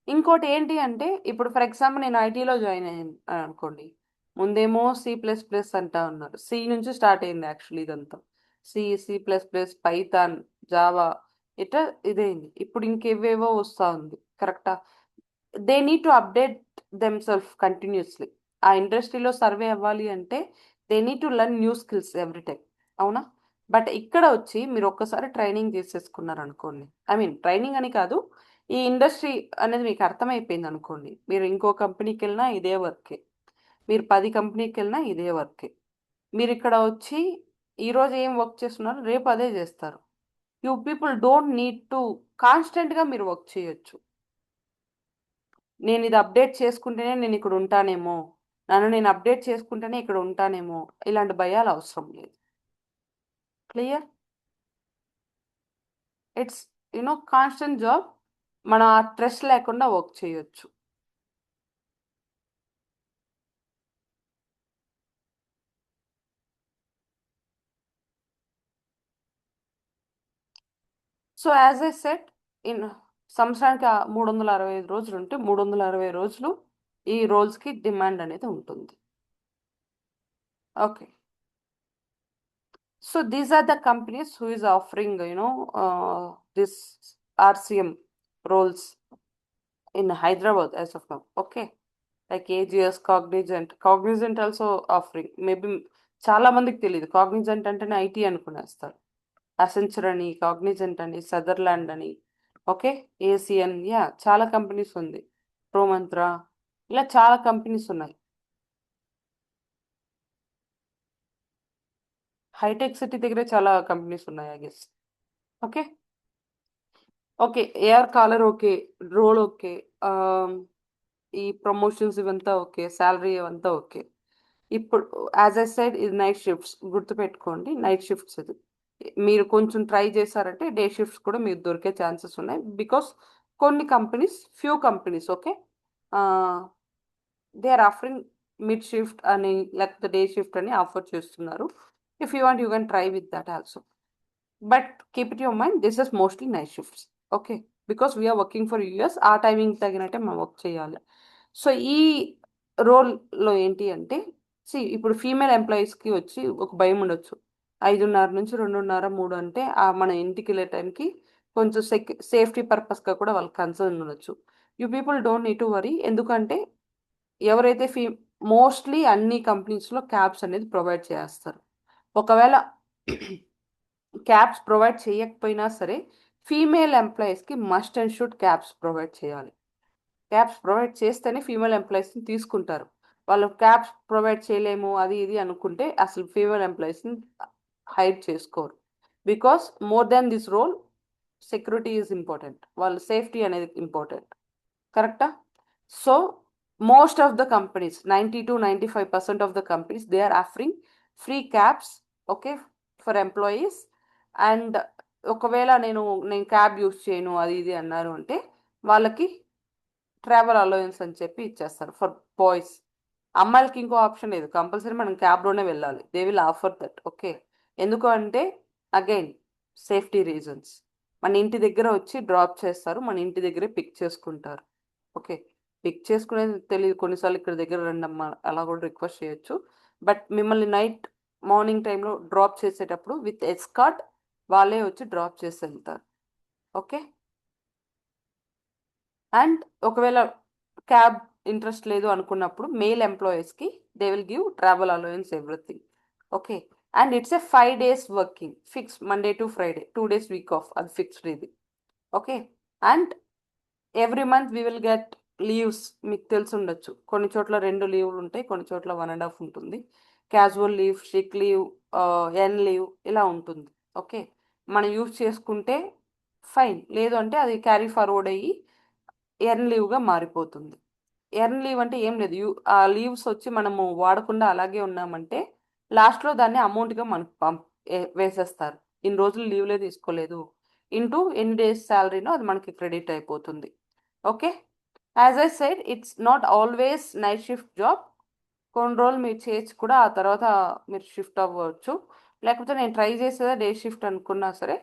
ఇంకోటి ఏంటి అంటే, ఇప్పుడు ఫర్ ఎగ్జాంపుల్ నేను ఐటీలో జాయిన్ అయ్యాను అనుకోండి, ముందేమో C++ అంటా ఉన్నారు, సి నుంచి స్టార్ట్ అయింది యాక్చువల్లీ ఇదంతా. C++, పైథాన్, జావా, ఇట్లా ఇదైంది. ఇప్పుడు ఇంకేవేవో వస్తూ ఉంది. కరెక్టా? They need to update themself continuously. ఆ ఇండస్ట్రీలో సర్వే అవ్వాలి అంటే they need to learn new skills every time. అవునా? బట్ ఇక్కడ వచ్చి మీరు ఒక్కసారి ట్రైనింగ్ చేసేసుకున్నారు అనుకోండి, ఐ మీన్ ట్రైనింగ్ అని కాదు, ఈ ఇండస్ట్రీ అనేది మీకు అర్థమైపోయింది అనుకోండి, మీరు ఇంకో కంపెనీకి వెళ్ళినా ఇదే వర్కే, మీరు 10 కంపెనీకి వెళ్ళినా ఇదే వర్కే. మీరు ఇక్కడ వచ్చి ఈరోజు ఏం వర్క్ చేస్తున్నారు, రేపు అదే చేస్తారు. You people don't need to కాన్స్టెంట్గా మీరు వర్క్ చేయొచ్చు. నేను ఇది అప్డేట్ చేసుకుంటేనే నేను ఇక్కడ ఉంటానేమో, నేను అప్డేట్ చేసుకుంటేనే ఇక్కడ ఉంటానేమో, ఇలాంటి భయాలు అవసరం లేదు. క్లియర్? ఇట్స్ కాన్స్టెంట్ జాబ్, మన స్ట్రెస్ లేకుండా వర్క్ చేయొచ్చు. So as I set in సంవత్సరానికి 365 రోజులు ఉంటే 360 రోజులు ఈ రోల్స్కి డిమాండ్ అనేది ఉంటుంది. Okay, so these are the companies who is offering this RCM roles in Hyderabad as of now. Okay, like AGS, Cognizant also offering. Maybe చాలా మందికి తెలియదు కాగ్నిజెంట్ అంటేనే ఐటీ అనుకునేస్తారు. అసెంచర్ అని, కాగ్నిజెంట్ అని, సదర్లాండ్ అని, ఓకే, ACN, యా చాలా companies ఉంది, ప్రోమంత్ర, ఇలా చాలా కంపెనీస్ ఉన్నాయి. హైటెక్ సిటీ దగ్గరే చాలా కంపెనీస్ ఉన్నాయి I guess. Okay okay, AR caller okay, role okay, ఈ ప్రమోషన్స్ ఇవంతా ఓకే, శాలరీ ఇవంతా ఓకే. ఇప్పుడు యాజ్ ఐ సైడ్ ఇది నైట్ షిఫ్ట్స్, గుర్తుపెట్టుకోండి నైట్ షిఫ్ట్స్. ఇది మీరు కొంచెం ట్రై చేశారంటే డే షిఫ్ట్స్ కూడా మీకు దొరికే ఛాన్సెస్ ఉన్నాయి. బికాస్ కొన్ని companies, few companies, okay, they are offering mid shift అని లేకపోతే డే షిఫ్ట్ అని ఆఫర్ చేస్తున్నారు. If you want you can try with that also. But keep it your mind, this is mostly night shifts. Okay, because we're working for US, ఆ timing తగినట్టే మనం work చేయాలి. So ఈ రోల్లో ఏంటి అంటే, ఇప్పుడు ఫీమేల్ ఎంప్లాయీస్కి వచ్చి ఒక భయం ఉండొచ్చు, 5:30 నుంచి 2:30, 3 అంటే మన ఇంటికి వెళ్ళే టైంకి కొంచెం సేఫ్టీ పర్పస్గా కూడా వాళ్ళకి కన్సర్న్ ఉండొచ్చు. You people don't need to worry, ఎందుకంటే ఎవరైతే మోస్ట్లీ అన్ని కంపెనీస్లో క్యాబ్స్ అనేది ప్రొవైడ్ చేస్తారు. ఒకవేళ క్యాబ్స్ ప్రొవైడ్ చేయకపోయినా సరే ఫీమేల్ ఎంప్లాయీస్కి must and should cabs provide చేయాలి. క్యాబ్స్ ప్రొవైడ్ చేస్తేనే ఫీమేల్ ఎంప్లాయీస్ని తీసుకుంటారు. వాళ్ళు క్యాబ్స్ ప్రొవైడ్ చేయలేము అది ఇది అనుకుంటే అసలు ఫీమేల్ ఎంప్లాయీస్ని హైర్ చేసుకోరు. Because more than this role security is important, వాళ్ళ సేఫ్టీ అనేది ఇంపార్టెంట్. కరెక్టా? So most of the companies, 90 to 95% of the companies, they are offering free cabs, okay, for employees. And ఒకవేళ నేను క్యాబ్ యూస్ చేయను అది ఇది అన్నారు అంటే వాళ్ళకి ట్రావెల్ అలవెన్స్ అని చెప్పి ఇచ్చేస్తారు ఫర్ బాయ్స్. అమ్మాయిలకి ఇంకో ఆప్షన్ లేదు, కంపల్సరీ మనం క్యాబ్లోనే వెళ్ళాలి. They will offer that. Okay, ఎందుకు అంటే అగైన్ సేఫ్టీ రీజన్స్. మన ఇంటి దగ్గర వచ్చి డ్రాప్ చేస్తారు, మన ఇంటి దగ్గరే పిక్ చేసుకుంటారు. ఓకే, పిక్ చేసుకునేది తెలియదు, కొన్నిసార్లు ఇక్కడ దగ్గర రండమ్మా అలా కూడా రిక్వెస్ట్ చేయొచ్చు. బట్ మిమ్మల్ని నైట్ మార్నింగ్ టైంలో డ్రాప్ చేసేటప్పుడు విత్ ఎస్కార్ట్ వాళ్ళే వచ్చి డ్రాప్ చేసి వెళ్తారు. ఓకే, అండ్ ఒకవేళ క్యాబ్ ఇంట్రెస్ట్ లేదు అనుకున్నప్పుడు మేల్ ఎంప్లాయీస్కి they will give travel allowance everything. Okay, and it's a 5 days working, fix Monday to Friday, 2 days week off, అది ఫిక్స్డ్ ఇది. Okay, and every month we will get leaves. మీకు తెలిసి ఉండొచ్చు, కొన్ని చోట్ల 2 లీవ్లు ఉంటాయి, కొన్ని చోట్ల 1.5 ఉంటుంది. క్యాజువల్ లీవ్, సిక్ లీవ్, ఎన్ లీవ్ ఇలా ఉంటుంది. ఓకే, మనం యూజ్ చేసుకుంటే ఫైన్, లేదు అంటే అది క్యారీ ఫార్వర్డ్ అయ్యి ఎర్న్ లీవ్గా మారిపోతుంది. ఎర్న్ లీవ్ అంటే ఏం లేదు, ఆ లీవ్స్ వచ్చి మనము వాడకుండా అలాగే ఉన్నామంటే లాస్ట్లో దాన్ని అమౌంట్గా మనకు వేసేస్తారు. ఇన్ని రోజులు లీవ్లే తీసుకోలేదు, ఇంటూ ఎన్ని డేస్ శాలరీనో అది మనకి క్రెడిట్ అయిపోతుంది. Okay, as I said it's not always night shift job. కొన్ని రోజులు మీరు చేయొచ్చు కూడా, ఆ తర్వాత మీరు షిఫ్ట్ అవ్వచ్చు. లేకపోతే నేను ట్రై చేసేదే డే షిఫ్ట్ అనుకున్నా సరే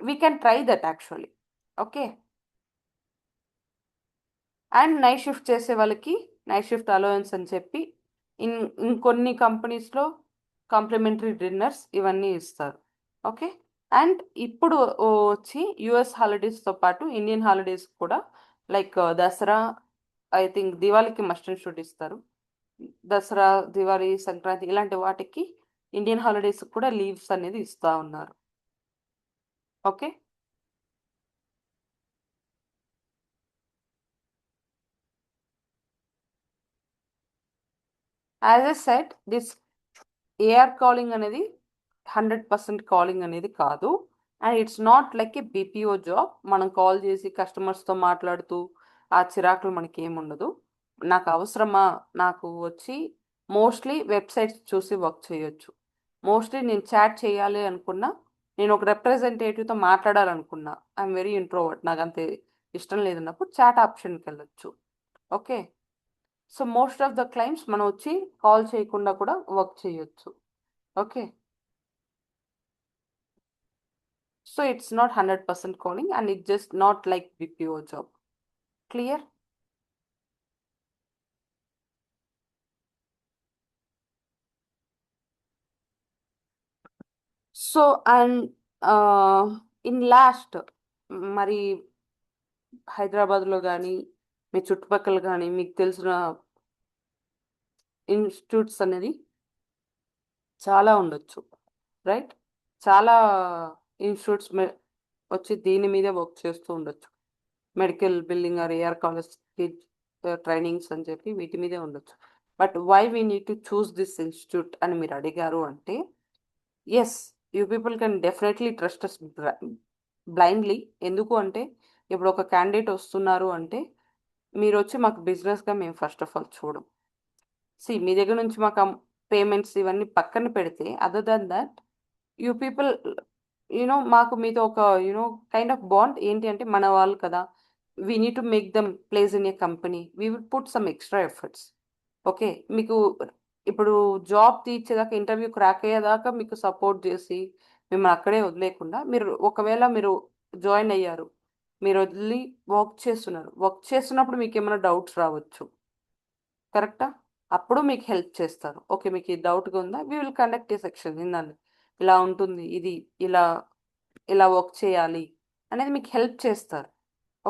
we can try that actually. Okay, and night shift చేసే వాళ్ళకి నైట్ షిఫ్ట్ అలవెన్స్ అని చెప్పి ఇంకొన్ని కంపెనీస్లో కాంప్లిమెంటరీ డిన్నర్స్ ఇవన్నీ ఇస్తారు. ఓకే, అండ్ ఇప్పుడు వచ్చి యుఎస్ హాలిడేస్తో పాటు ఇండియన్ హాలిడేస్ కూడా, లైక్ దసరా, ఐ థింక్ దివాళీకి మస్ట్ అండ్ షుడ్ ఇస్తారు. దసరా, దివాళీ, సంక్రాంతి ఇలాంటి వాటికి ఇండియన్ హాలిడేస్ కూడా లీవ్స్ అనేది ఇస్తూ ఉన్నారు. Okay, as a set this AR calling అనేది 100% కాలింగ్ అనేది కాదు. And it's not like a BPO job, మనం కాల్ చేసి కస్టమర్స్తో మాట్లాడుతూ ఆ చిరాకులు మనకి ఏముండదు. నాకు అవసరమా, నాకు వచ్చి మోస్ట్లీ వెబ్సైట్స్ చూసి వర్క్ చేయొచ్చు. మోస్ట్లీ నేను చాట్ చేయాలి అనుకున్నా, నేను ఒక రిప్రజెంటేటివ్తో మాట్లాడాలనుకున్నా, ఐఎమ్ వెరీ ఇంట్రోవర్ట్, నాకు అంతే ఇష్టం లేదన్నప్పుడు చాట్ ఆప్షన్కి వెళ్ళొచ్చు. Okay, so most of the claims మనం వచ్చి కాల్ చేయకుండా కూడా వర్క్ చేయొచ్చు. Okay, So it's not 100% calling and it's just not like BPO job. Clear? So and in last మరి హైదరాబాద్లో కానీ మీ చుట్టుపక్కల కానీ మీకు తెలిసిన ఇన్స్టిట్యూట్స్ అనేది చాలా ఉండొచ్చు, రైట్? చాలా ఇన్స్టిట్యూట్స్ వచ్చి దీని మీదే వర్క్ చేస్తూ ఉండొచ్చు. Medical building or AR college trainings అని చెప్పి వీటి మీదే ఉండొచ్చు. But why we need to choose this institute అని మీరు అడిగారు అంటే, yes, you people can definitely trust us blindly. ఎందుకు అంటే ఇప్పుడు ఒక క్యాండిడేట్ వస్తున్నారు అంటే మీరు వచ్చి మాకు బిజినెస్గా మేము ఫస్ట్ ఆఫ్ ఆల్ చూడం. మీ దగ్గర నుంచి మాకు పేమెంట్స్ ఇవన్నీ పక్కన పెడితే, other than that you people మాకు మీతో ఒక కైండ్ ఆఫ్ బాండ్ ఏంటి అంటే మన వాళ్ళు కదా, we need to make them place in a company, we will put some extra efforts. Okay, మీకు ఇప్పుడు జాబ్ తీర్చేదాకా, ఇంటర్వ్యూ క్రాక్ అయ్యేదాకా మీకు సపోర్ట్ చేసి మిమ్మల్ని అక్కడే వదిలేకుండా, ఒకవేళ మీరు జాయిన్ అయ్యారు, మీరు వదిలి వర్క్ చేస్తున్నప్పుడు మీకు ఏమైనా డౌట్స్ రావచ్చు, కరెక్టా? అప్పుడు మీకు హెల్ప్ చేస్తారు. ఓకే, మీకు ఈ డౌట్గా ఉందా, we will conduct a section, ఇందాన్ని ఇలా ఉంటుంది, ఇది ఇలా వర్క్ చేయాలి అనేది మీకు హెల్ప్ చేస్తారు.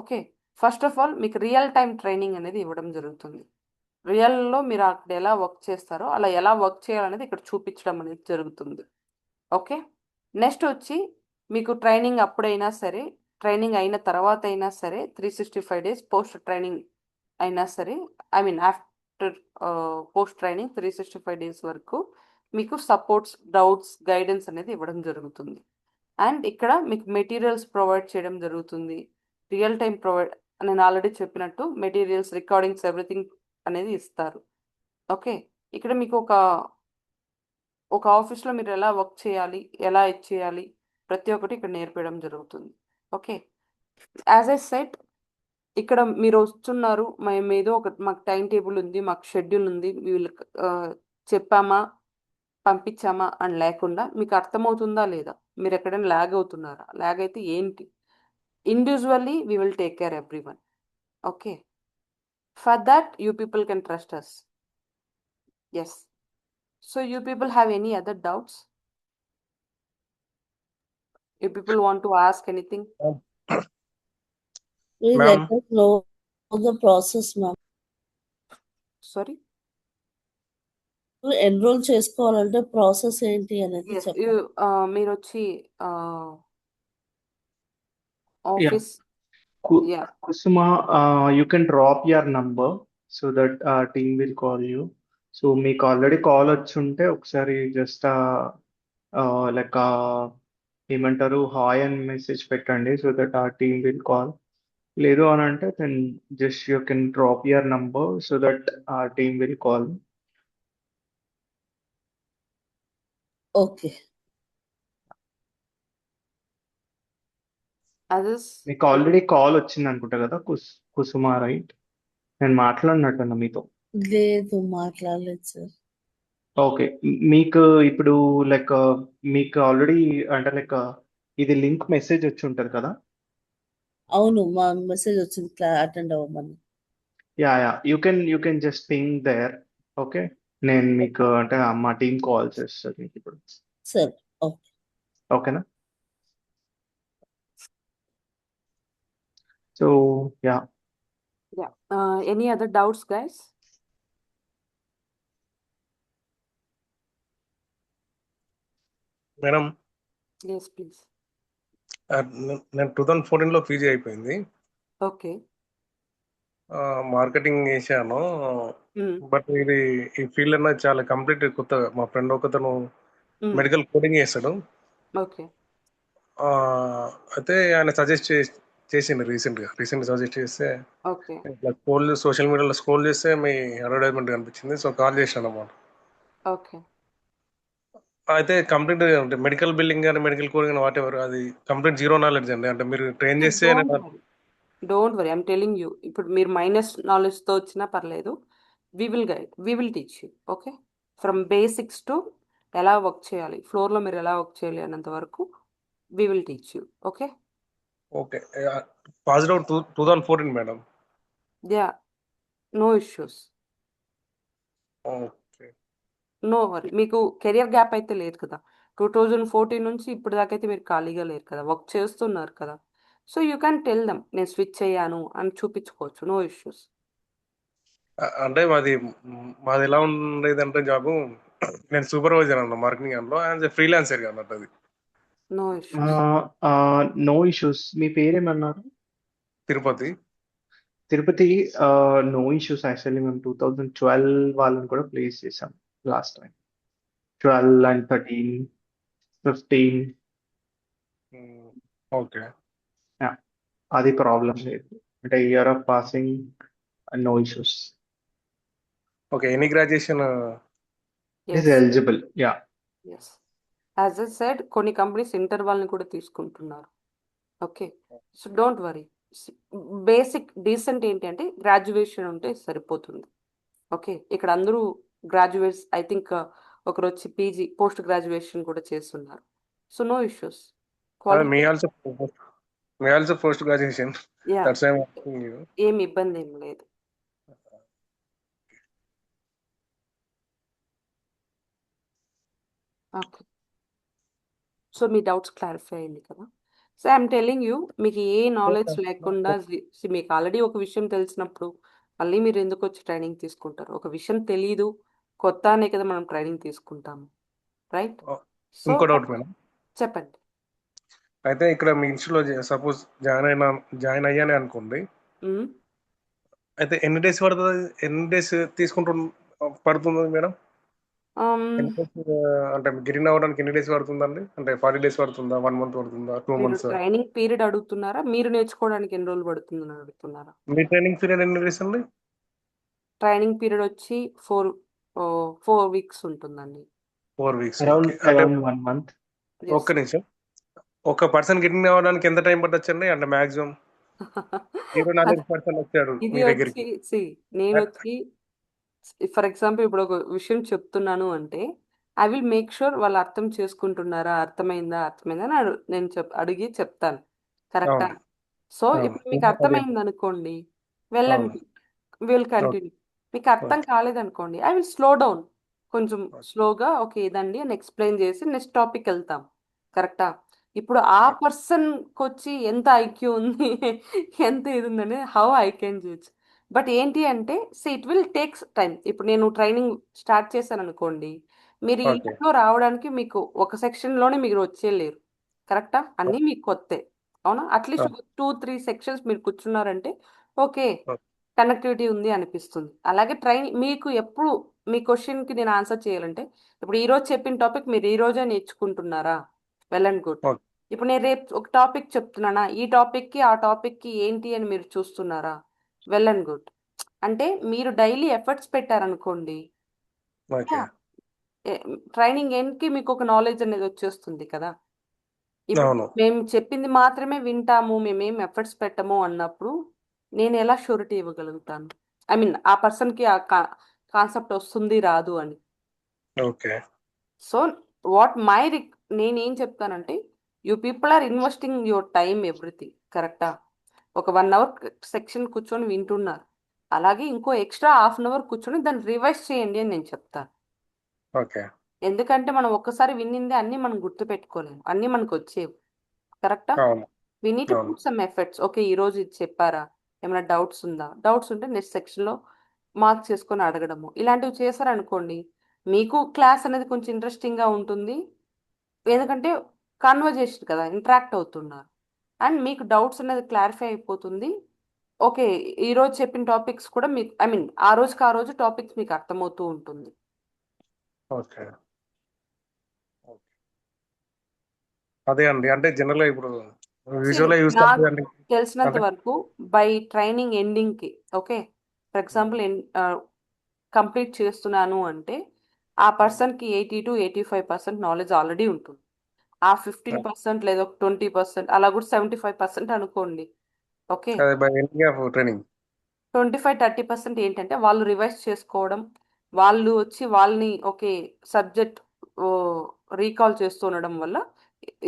ఓకే, ఫస్ట్ ఆఫ్ ఆల్ మీకు రియల్ టైం ట్రైనింగ్ అనేది ఇవ్వడం జరుగుతుంది. రియల్లో మీరు అక్కడ ఎలా వర్క్ చేస్తారో అలా ఎలా వర్క్ చేయాలనేది ఇక్కడ చూపించడం అనేది జరుగుతుంది. ఓకే, నెక్స్ట్ వచ్చి మీకు ట్రైనింగ్ అప్పుడైనా సరే, ట్రైనింగ్ అయిన తర్వాత అయినా సరే, 365 days పోస్ట్ ట్రైనింగ్ అయినా సరే, I mean after post training 365 days వరకు మీకు సపోర్ట్స్, డౌట్స్, గైడెన్స్ అనేది ఇవ్వడం జరుగుతుంది. అండ్ ఇక్కడ మీకు మెటీరియల్స్ ప్రొవైడ్ చేయడం జరుగుతుంది. రియల్ టైం ప్రొవైడ్, నేను ఆల్రెడీ చెప్పినట్టు మెటీరియల్స్, రికార్డింగ్స్, ఎవ్రీథింగ్ అనేది ఇస్తారు. ఓకే, ఇక్కడ మీకు ఒక ఆఫీస్లో మీరు ఎలా వర్క్ చేయాలి, ఎలా ఇచ్చేయాలి, ప్రతి ఒక్కటి ఇక్కడ నేర్పడం జరుగుతుంది. ఓకే, యాజ్ ఐ సెట్, ఇక్కడ మీరు వస్తున్నారు, మేము ఏదో మాకు టైం టేబుల్ ఉంది, మాకు షెడ్యూల్ ఉంది, వీళ్ళు చెప్పామా పంపించామా అని లేకుండా, మీకు అర్థమవుతుందా లేదా, మీరు ఎక్కడైనా ల్యాగ్ అవుతున్నారా, ల్యాగ్ అయితే ఏంటి, individually we will take care every one. Okay, for that you people can trust us. Yes, so you people have any other doubts? You people want to ask anything? Please Ma'am. let us know the process, ma'am. Sorry? Enrol చేసుకోవాలంటే process ఏంటి అనేది Yes, చెప్పండి. మీరు వచ్చి office, yeah, Kusuma, you can drop your number so that team will call you. So మీకు already call వచ్చి ఉంటే ఒకసారి జస్ట్ లైక్ ఏమంటారు, హాయ్ అని మెసేజ్ పెట్టండి, సో దట్ ఆ టీమ్ విల్ కాల్. లేదు అని అంటే then just you can drop your number so that ఆ టీమ్ విల్ కాల్. ఓకే, మీకు ఆల్రెడీ కాల్ వచ్చింది అనుకుంటా కదా కుసుమ, రైట్? నేను మాట్లాడినట్టున్నా మీతో. లేదు మాట్లాడలేదు సార్. ఓకే, మీకు ఇప్పుడు లైక్ మీకు ఆల్రెడీ అంటే లైక్ ఇది లింక్ మెసేజ్ వచ్చి ఉంటుంది కదా? అవును, మా మెసేజ్ వచ్చింది అటెండ్ అవ్వమని. Yeah you can just ping there. Okay, నేను మీకు అంటే మా టీం కాల్ చేస్తుంది మీకు ఇప్పుడు. సరే, ఓకే, ఓకేనా? So yeah, any other doubts, guys? Madam, Yes, please. నేను 2014లో పీజీ అయిపోయింది. Okay. మార్కెటింగ్ చేశాను. బట్ ఈ ఫీల్డ్ అనేది చాలా కంప్లీట్ కొత్తగా. మా ఫ్రెండ్ ఒకతను మెడికల్ కోడింగ్ చేస్తాడు. Okay. అయితే ఆయన సజెస్ట్ చేసిండు రీసెంట్గా సజెస్ట్ చేస్తే, Okay. ఇట్లా సోషల్ మీడియాలో స్క్రోల్ చేస్తే మీ అడ్వర్టైజ్మెంట్ కనిపించింది. సో కాల్ చేశాను అన్నమాట. Okay. అయితే కంప్లీట్ అంటే మెడికల్ బిల్డింగ్ కానీ మెడికల్ కోడింగ్ కానీ వాట్ ఎవర్, అది కంప్లీట్ జీరో నాలెడ్జ్ అండి. అంటే మీరు ట్రైన్ చేస్తే don't worry, I'm telling you. ఇప్పుడు మీరు మైనస్ నాలెడ్జ్తో వచ్చినా పర్లేదు, we will guide, we will teach you. Okay, from basics to ఎలా వర్క్ చేయాలి, ఫ్లోర్లో మీరు ఎలా వర్క్ చేయాలి అన్నంత వరకు we will teach you. Okay? Okay. Passed out 2014, madam. Yeah, no issues. Okay. No worry. మీకు కెరియర్ గ్యాప్ అయితే లేదు కదా. 2014 నుంచి ఇప్పుడు దాకా అయితే మీరు ఖాళీగా లేరు కదా, వర్క్ చేస్తున్నారు కదా. So you can tell them నేను స్విచ్ అయ్యాను అని చూపించుకోవచ్చు. No issues. అంటే మాది ఎలా ఉండేది అంటే జాబు, నేను సూపర్వైజర్ అన్న మార్కెటింగ్ దాంట్లో, అండ్ ఫ్రీలాన్సర్ అన్నట్టు అది. No issues. No issues. మీ పేరేమన్నారు? Tirupati. Tirupati. No issues. Actually మేము 2012 వాళ్ళని కూడా ప్లేస్ చేసాం లాస్ట్ టైం. 12 and 13, 15. ఓకే. అది ప్రాబ్లం లేదు. అంటే year of passing, no issues. Okay. Any graduation is eligible. Yeah. Yes, as I said కొన్ని కంపెనీస్ ఇంటర్ వాళ్ళని కూడా తీసుకుంటున్నారు. Okay, so don't worry. Basic decent ఏంటి అంటే గ్రాడ్యుయేషన్ ఉంటే సరిపోతుంది. ఓకే, ఇక్కడ అందరూ గ్రాడ్యుయేట్స్, ఐ థింక్ ఒకరు వచ్చి పీజీ పోస్ట్ గ్రాడ్యుయేషన్ కూడా చేస్తున్నారు. So no issues. మీ also post graduation. Yeah, that's I am asking you. ఏం ఇబ్బంది ఏం లేదు. ఓకే, సో మీ డౌట్స్ క్లారిఫై అయింది కదా. సో ఐఎమ్ టెల్లింగ్ యూ, మీకు ఏ నాలెడ్జ్ లేకుండా మీకు ఆల్రెడీ ఒక విషయం తెలిసినప్పుడు మళ్ళీ మీరు ఎందుకు వచ్చి ట్రైనింగ్ తీసుకుంటారు? ఒక విషయం తెలీదు, కొత్త అనే కదా మనం ట్రైనింగ్ తీసుకుంటాము, రైట్? సో ఇంకో డౌట్ మేడం. చెప్పండి. అయితే ఇక్కడ మీ ఇన్స్టిట్యూట్లో సపోజ్ జాయిన్ అయ్యానే అనుకోండి, మ్మ్. అయితే ఎన్ని డేస్ పడుతుంది మేడం? ఎన్ని days, అంటే గిరిన్ అవ్వడానికి ఎన్ని డేస్ పడుతుందండి? అంటే 40 days పడుతుందా, 1 month పడుతుందా, 2 మీరు months? ట్రైనింగ్ పీరియడ్ అడుగుతున్నారా, మీరు నేర్చుకోవడానికి ఎన్ని రోజులు పడుతుందని అడుగుతున్నారా? మీ ట్రైనింగ్ పీరియడ్ ఎన్ని డేస్ అండి? ట్రైనింగ్ పీరియడ్ వచ్చి 4 weeks ఉంటుందండి. 4 weeks. అరౌండ్ అంటే 1 month. ఒక్క నిమిషం, ఒక పర్సన్ గిరిన్ అవ్వడానికి ఎంత టైం పట్టొచ్చండి? అంటే మాక్సిమం 0 వచ్చాడు ఇది మీ దగ్గరికి. వచ్చి నేను వచ్చి ఫర్ ఎగ్జాంపుల్ ఇప్పుడు ఒక విషయం చెప్తున్నాను అంటే ఐ విల్ మేక్ షూర్ వాళ్ళు అర్థం చేసుకుంటున్నారా, అర్థమైందా అని నేను అడిగి చెప్తాను. కరెక్టా? అవును. సో అవును. ఇప్పుడు మీకు అర్థమైంది అనుకోండి, వెళ్ళండి, విల్ కంటిన్యూ. మీకు అర్థం కాలేదనుకోండి, ఐ విల్ స్లో డౌన్, కొంచెం స్లోగా ఓకే ఇదండి అని ఎక్స్ప్లెయిన్ చేసి నెక్స్ట్ టాపిక్ వెళ్తాం. కరెక్టా? ఇప్పుడు ఆ పర్సన్కి వచ్చి ఎంత ఐక్యూ ఉంది ఎంత ఇది ఉందని how I can judge. But ఏంటి అంటే ఇట్ విల్ టేక్స్ టైం. ఇప్పుడు నేను ట్రైనింగ్ స్టార్ట్ చేశాను అనుకోండి, మీరు ఈ ఓకే. టైంలో రావడానికి మీకు ఒక సెక్షన్లోనే మీరు వచ్చేయలేరు. కరెక్టా? అన్నీ మీకు కొత్తే, అవునా? అట్లీస్ట్ 2-3 సెక్షన్స్ మీరు కూర్చున్నారంటే ఓకే కనెక్టివిటీ ఉంది అనిపిస్తుంది. అలాగే మీకు ఎప్పుడు మీ క్వశ్చన్కి నేను ఆన్సర్ చేయాలంటే, ఇప్పుడు ఈరోజు చెప్పిన టాపిక్ మీరు ఈ రోజే నేర్చుకుంటున్నారా, వెల్ అండ్ గుడ్. ఓకే. ఇప్పుడు నేను రేపు ఒక టాపిక్ చెప్తున్నానా, ఈ టాపిక్కి ఆ టాపిక్కి ఏంటి అని మీరు చూస్తున్నారా, వెల్ అండ్ గుడ్. అంటే మీరు డైలీ ఎఫర్ట్స్ పెట్టారనుకోండి, ఓకే. ట్రైనింగ్ ఎండ్కి మీకు ఒక నాలెడ్జ్ అనేది వచ్చేస్తుంది కదా. ఇప్పుడు అవును. మేము చెప్పింది మాత్రమే వింటాము, మేమేం ఎఫర్ట్స్ పెట్టము అన్నప్పుడు నేను ఎలా షూరిటీ ఇవ్వగలుగుతాను? ఐ మీన్ ఆ పర్సన్కి ఆ కాన్సెప్ట్ వస్తుంది రాదు అని. ఓకే. సో నేనేం చెప్తానంటే, you people are investing your time everything. కరెక్టా? ఒక 1 hour సెక్షన్ కూర్చొని వింటున్నారు, అలాగే ఇంకో ఎక్స్ట్రా 1/2 hour కూర్చొని దాన్ని రివైజ్ చేయండి అని నేను చెప్తాను. ఓకే. ఎందుకంటే మనం ఒక్కసారి విన్నిందే అన్నీ మనం గుర్తుపెట్టుకోలేము, అన్నీ మనకు వచ్చేవి. కరెక్టా? అవును. వి నీడ్ టు అవును. Put some efforts. ఓకే, ఈరోజు ఇది చెప్పారా, ఏమైనా డౌట్స్ ఉందా, డౌట్స్ ఉంటే నెక్స్ట్ సెక్షన్లో మార్క్ చేసుకొని అడగడము, ఇలాంటివి చేశారనుకోండి, మీకు క్లాస్ అనేది కొంచెం ఇంట్రెస్టింగ్గా ఉంటుంది. ఎందుకంటే కాన్వర్జేషన్ కదా, ఇంటరాక్ట్ అవుతున్నారు, అండ్ మీకు డౌట్స్ అనేది క్లారిఫై అయిపోతుంది. ఓకే, ఈరోజు చెప్పిన టాపిక్స్ కూడా మీకు ఐ మీన్ ఆ రోజు టాపిక్స్ మీకు అర్థమవుతూ ఉంటుంది. ఓకే. అదే అండి, అంటే జనరల్గా ఇప్పుడు విజువల్ యూస్ నాకు అంటే తెలిసినంత అంటే వరకు బై ట్రైనింగ్ ఎండింగ్కి, ఓకే ఫర్ ఎగ్జాంపుల్ కంప్లీట్ చేస్తున్నాను అంటే ఆ పర్సన్కి 80-85% నాలెడ్జ్ ఆల్రెడీ ఉంటుంది. ఆ 15% లేదా 20% అలా కూడా 75% అనుకోండి. ఓకే, అదే బై ఎండింగ్ ఆఫ్ ట్రైనింగ్. 25-30% ఏంటంటే వాళ్ళు రివైజ్ చేసుకోవడం, వాళ్ళు వచ్చి వాళ్ళని ఓకే సబ్జెక్ట్ రీకాల్ చేస్తూ ఉండడం వల్ల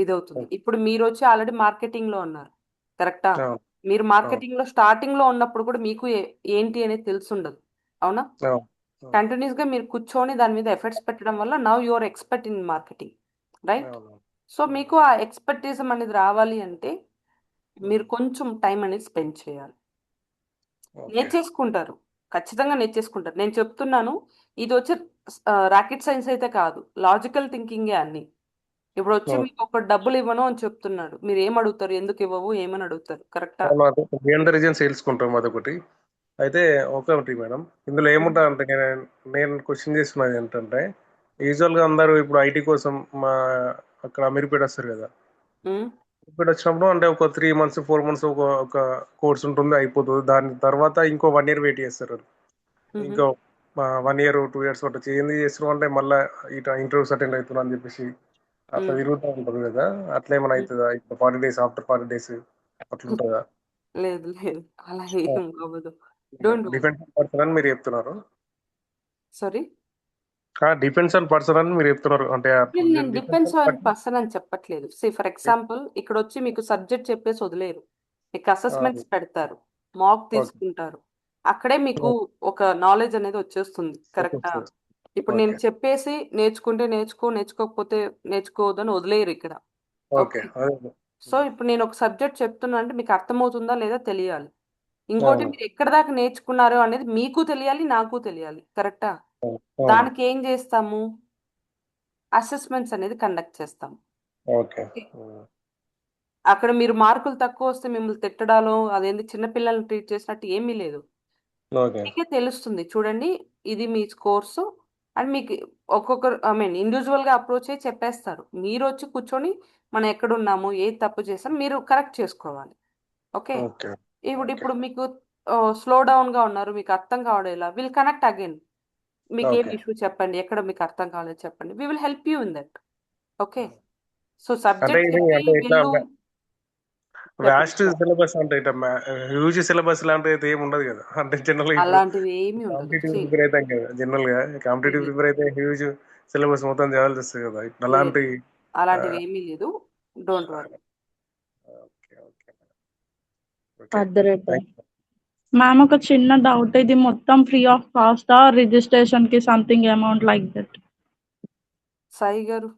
ఇది అవుతుంది. ఇప్పుడు మీరు వచ్చి ఆల్రెడీ మార్కెటింగ్ లో ఉన్నారు, కరెక్టా? అవును మీరు అవును మార్కెటింగ్ లో స్టార్టింగ్ లో ఉన్నప్పుడు కూడా మీకు ఏంటి అనేది తెలుసుండదు, అవునా? అవును అవును కంటిన్యూస్ గా మీరు కూర్చొని దాని మీద ఎఫర్ట్స్ పెట్టడం వల్ల now your expert in marketing, right? అవును సో మీకు ఆ ఎక్స్పర్టిజం అనేది రావాలి అంటే మీరు కొంచెం టైం అనేది స్పెండ్ చేయాలి. ఓకే నేర్చేసుకుంటారు, ఖచ్చితంగా నేర్చేసుకుంటారు. నేను చెప్తున్నాను, ఇది వచ్చి రాకెట్ సైన్స్ అయితే కాదు, లాజికల్ థింకింగే అన్ని. ఇప్పుడు వచ్చి మీకు ఒక డబ్బులు ఇవ్వను అని చెప్తున్నాడు, మీరు ఏం అడుగుతారు? ఎందుకు ఇవ్వవు ఏమని అడుగుతారు, కరెక్టా? బియాండ్ రీజన్ సేల్స్ కొంటాం అదొకటి. అయితే ఒకటి మేడం, ఇందులో ఏముంటుంది అంటే నేను క్వశ్చన్ చేస్తున్నది ఏంటంటే, యూజువల్గా అందరూ ఇప్పుడు ఐటీ కోసం మా అక్కడ అమీర్పేట వస్తారు కదా, అమీర్పేట వచ్చినప్పుడు అంటే ఒక 3 months 4 months ఒక కోర్స్ ఉంటుంది, అయిపోతుంది. దాని తర్వాత ఇంకో 1 year వెయిట్ చేస్తారు. ఇంకో 1 year 2 years పట్టచ్చు. ఏంది చేస్తారు అంటే మళ్ళీ ఇట్లా ఇంటర్వ్యూస్ అటెండ్ అవుతున్నా అని చెప్పేసి అట్లా తిరుగుతూ ఉంటారు కదా, అట్లా ఏమైనా అవుతుందా? ఇప్పుడు 40 days ఆఫ్టర్ 40 days అట్లుంటుందా? లేదు లేదు, అలా ఏం అవ్వదు, don't worry. Depends on person అని మీరు చెప్తున్నారు. సారీ, డిపెండ్స్ ఆన్ పర్సన్ అని మీరు చెప్తున్నారు. అంటే నేను డిపెండ్స్ ఆన్ పర్సన్ అని చెప్పట్లేదు. ఫర్ ఎగ్జాంపుల్ ఇక్కడ వచ్చి మీకు సబ్జెక్ట్ చెప్పేసి వదిలేరు, మీకు అసెస్మెంట్స్ పెడతారు, మాక్ తీసుకుంటారు, అక్కడే మీకు ఒక నాలెడ్జ్ అనేది వచ్చేస్తుంది, కరెక్టా? ఇప్పుడు నేను చెప్పేసి నేర్చుకుంటే నేర్చుకోకపోతే నేర్చుకోవద్దని వదిలేరు ఇక్కడ, ఓకే. ఓకే? సో ఇప్పుడు నేను ఒక సబ్జెక్ట్ చెప్తున్నా అంటే మీకు అర్థమవుతుందా లేదా తెలియాలి. ఇంకోటి మీరు ఎక్కడ దాకా నేర్చుకున్నారో అనేది మీకు తెలియాలి, నాకు తెలియాలి, కరెక్టా? దానికి ఏం చేస్తాము? అసెస్మెంట్స్ అనేది కండక్ట్ చేస్తాము. ఓకే. అక్కడ మీరు మార్కులు తక్కువ వస్తే మిమ్మల్ని తిట్టడాలో అదేంటి చిన్నపిల్లల్ని ట్రీట్ చేసినట్టు ఏమీ లేదు. ఓకే. మీకే తెలుస్తుంది, చూడండి ఇది మీ కోర్సు అని మీకు ఒక్కొక్కరు ఇండివిజువల్గా అప్రోచ్ అయ్యి చెప్పేస్తారు. మీరు వచ్చి కూర్చొని మనం ఎక్కడున్నాము, ఏది తప్పు చేసాం మీరు కరెక్ట్ చేసుకోవాలి, ఓకే? ఓకే. ఇప్పుడు మీకు స్లో డౌన్గా ఉన్నారు, మీకు అర్థం కావడేలా, విల్ కనెక్ట్ అగైన్. మీకు ఏం ఓకే. ఇష్యూ చెప్పండి, ఎక్కడ మీకు అర్థం కాలేదు చెప్పండి, we will help you in that, okay? So అంటే సబ్జెక్ట్ ఇది చెప్పి అంటే ఇట్లా వెళ్ళు వ్యాస్ట్ చెప్పండి. సిలబస్ అంటే ఇట్లా హ్యూజ్ సిలబస్ లాంటిది అయితే ఏమి ఉండదు కదా. అంటే జనరల్ ఇప్పుడు అలాంటివి ఏమీ ఉండదు. కాంపిటేటివ్ ప్రిపేర్ అవుతాం కదా, జనరల్ గా కాంపిటేటివ్ ప్రిపేర్ అయితే హ్యూజ్ సిలబస్ మొత్తం చదవాల్సి వస్తుంది కదా. ఇట్లా లేదు, అలాంటి అలాంటివి ఏమీ లేదు, don't worry. Okay okay okay అర్థరైతే థ్యాంక్ యూ. మ్యామ్, ఒక చిన్న డౌట్, ఇది మొత్తం ఫ్రీ ఆఫ్ కాస్టా? రిజిస్ట్రేషన్ కి something amount like that? Sai గారు,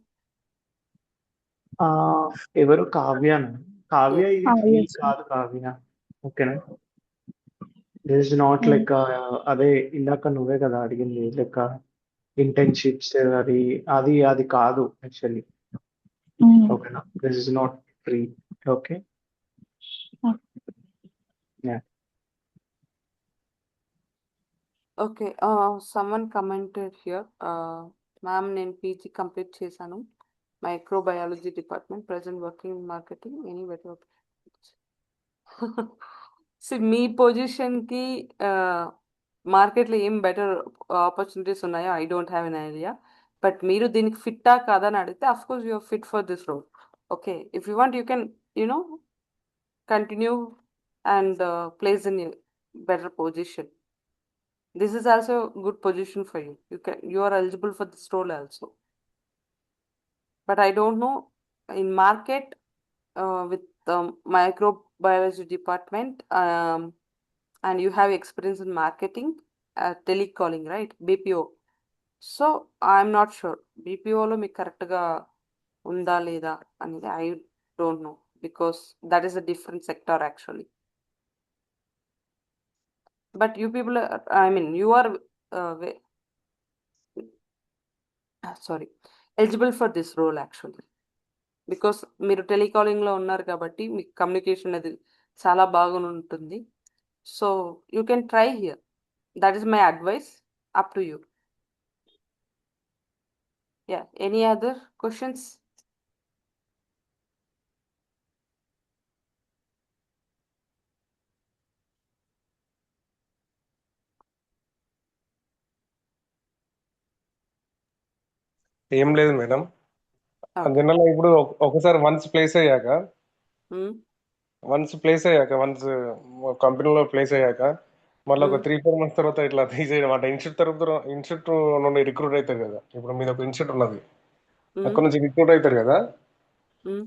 ఎవరు? కావ్యనా? కావ్య yes. ఇది ఫ్రీ yes, కాదు కావ్య. ఓకేనా? దిస్ ఇస్ నాట్ లైక్ అదే ఇందాక నువ్వే కదా అడిగింది, లైక్ ఇంటర్న్షిప్స్ అది అది అది కాదు యాక్చువల్లీ. ఓకేనా? This is not free. Okay. Okay, someone commented here, ma'am నేను పీజీ కంప్లీట్ చేశాను, microbiology department, present working marketing, any better మీ పొజిషన్కి మార్కెట్లో ఏం బెటర్ ఆపర్చునిటీస్ ఉన్నాయో I don't have an idea. But మీరు దీనికి ఫిట్టా కాదా అని అడిగితే of course you're fit for this role, okay? If you want you can continue and place in a better position. This is also a good position for you. You are eligible for this role also. But I don't know in market with microbiology department and you have experience in marketing, telecalling, right? BPO. So I'm not sure BPO lo మీకు కరెక్ట్గా ఉందా లేదా అనేది I don't know, because that is a different sector actually. But you people you are eligible for this role actually, because మీరు టెలికాలింగ్లో ఉన్నారు కాబట్టి మీకు communication అది చాలా బాగా ఉంటుంది. So you can try here, that is my advice, up to you. Yeah, any other questions? ఏం లేదు మేడం. జనరల్ ఇప్పుడు ఒకసారి వన్స్ ప్లేస్ అయ్యాక వన్స్ కంపెనీలో ప్లేస్ అయ్యాక మళ్ళీ ఒక 3-4 months తర్వాత ఇట్లా తీసేయడం అంటే ఇన్స్టిట్యూట్ నుండి రిక్రూట్ అవుతారు కదా. ఇప్పుడు మీద ఒక ఇన్స్టిట్యూట్ ఉన్నది, అక్కడ నుంచి రిక్రూట్ అవుతారు కదా. ఉమ్.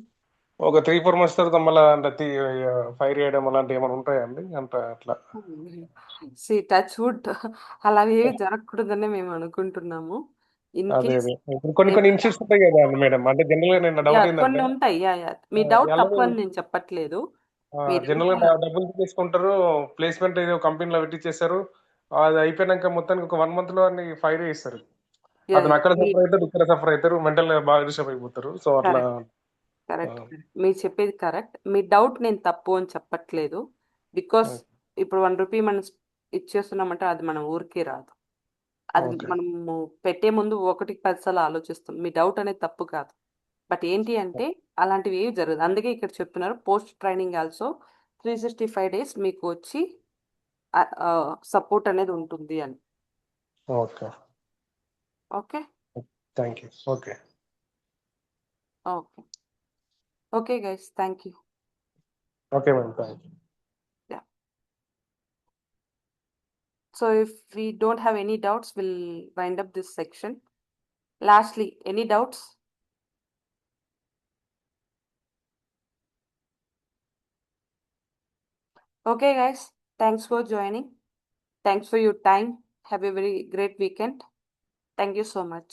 ఒక 3-4 మంత్స్ తర్వాత మళ్ళీ అంటే ఫైర్ చేయడం అలాంటివి ఏమైనా ఉంటాయండి అంత అట్లా? టచ్ వుడ్ అలా ఏవి జరగకూడదని మేము అనుకుంటున్నాము. ఇన్ అదే కేస్ అదే ఇప్పుడు కొన్ని ఇన్స్టిట్యూట్స్ ఉంటాయి కదా అండి మేడం, అంటే జనరల్గా నేను డౌట్ కొన్ని ఏంటంటే ఉంటాయి. మీ డౌట్ ఎలా తప్పు అని నేను చెప్పట్లేదు. మీరు జనరల్గా డబ్బులు తీసుకుంటారు, ప్లేస్మెంట్ ఏదో కంపెనీలో పెట్టించేస్తారు, అది అయిపోయినాక మొత్తానికి ఒక 1 month లో అన్ని ఫైర్ చేస్తారు. అతను అక్కడ మీ సఫర్ అవుతారు, ఇక్కడ సఫర్ అవుతారు, మెంటల్ గా బాగా డిస్టర్బ్ అయిపోతారు. సో అట్లా కరెక్ట్ మీరు చెప్పేది కరెక్ట్. మీ డౌట్ నేను తప్పు అని చెప్పట్లేదు. బికాస్ ఇప్పుడు 1 రూపీ మనం ఇచ్చేస్తున్నామంటే అది మన ఊరికే రాదు. అది ఓకే మనము పెట్టే ముందు 1కి 10 సార్లు ఆలోచిస్తాం. మీ డౌట్ అనేది తప్పు కాదు. బట్ ఏంటి అంటే అలాంటివి ఏవి జరగదు. అందుకే ఇక్కడ చెప్తున్నారు పోస్ట్ ట్రైనింగ్ ఆల్సో 365 days మీకు వచ్చి సపోర్ట్ అనేది ఉంటుంది అని. Okay okay thank you. Okay okay okay guys, thank you. Okay madam, thank you. So if we don't have any doubts, we'll wind up this section. Lastly, any doubts? Okay, guys, thanks for joining. Thanks for your time. Have a very great weekend. Thank you so much.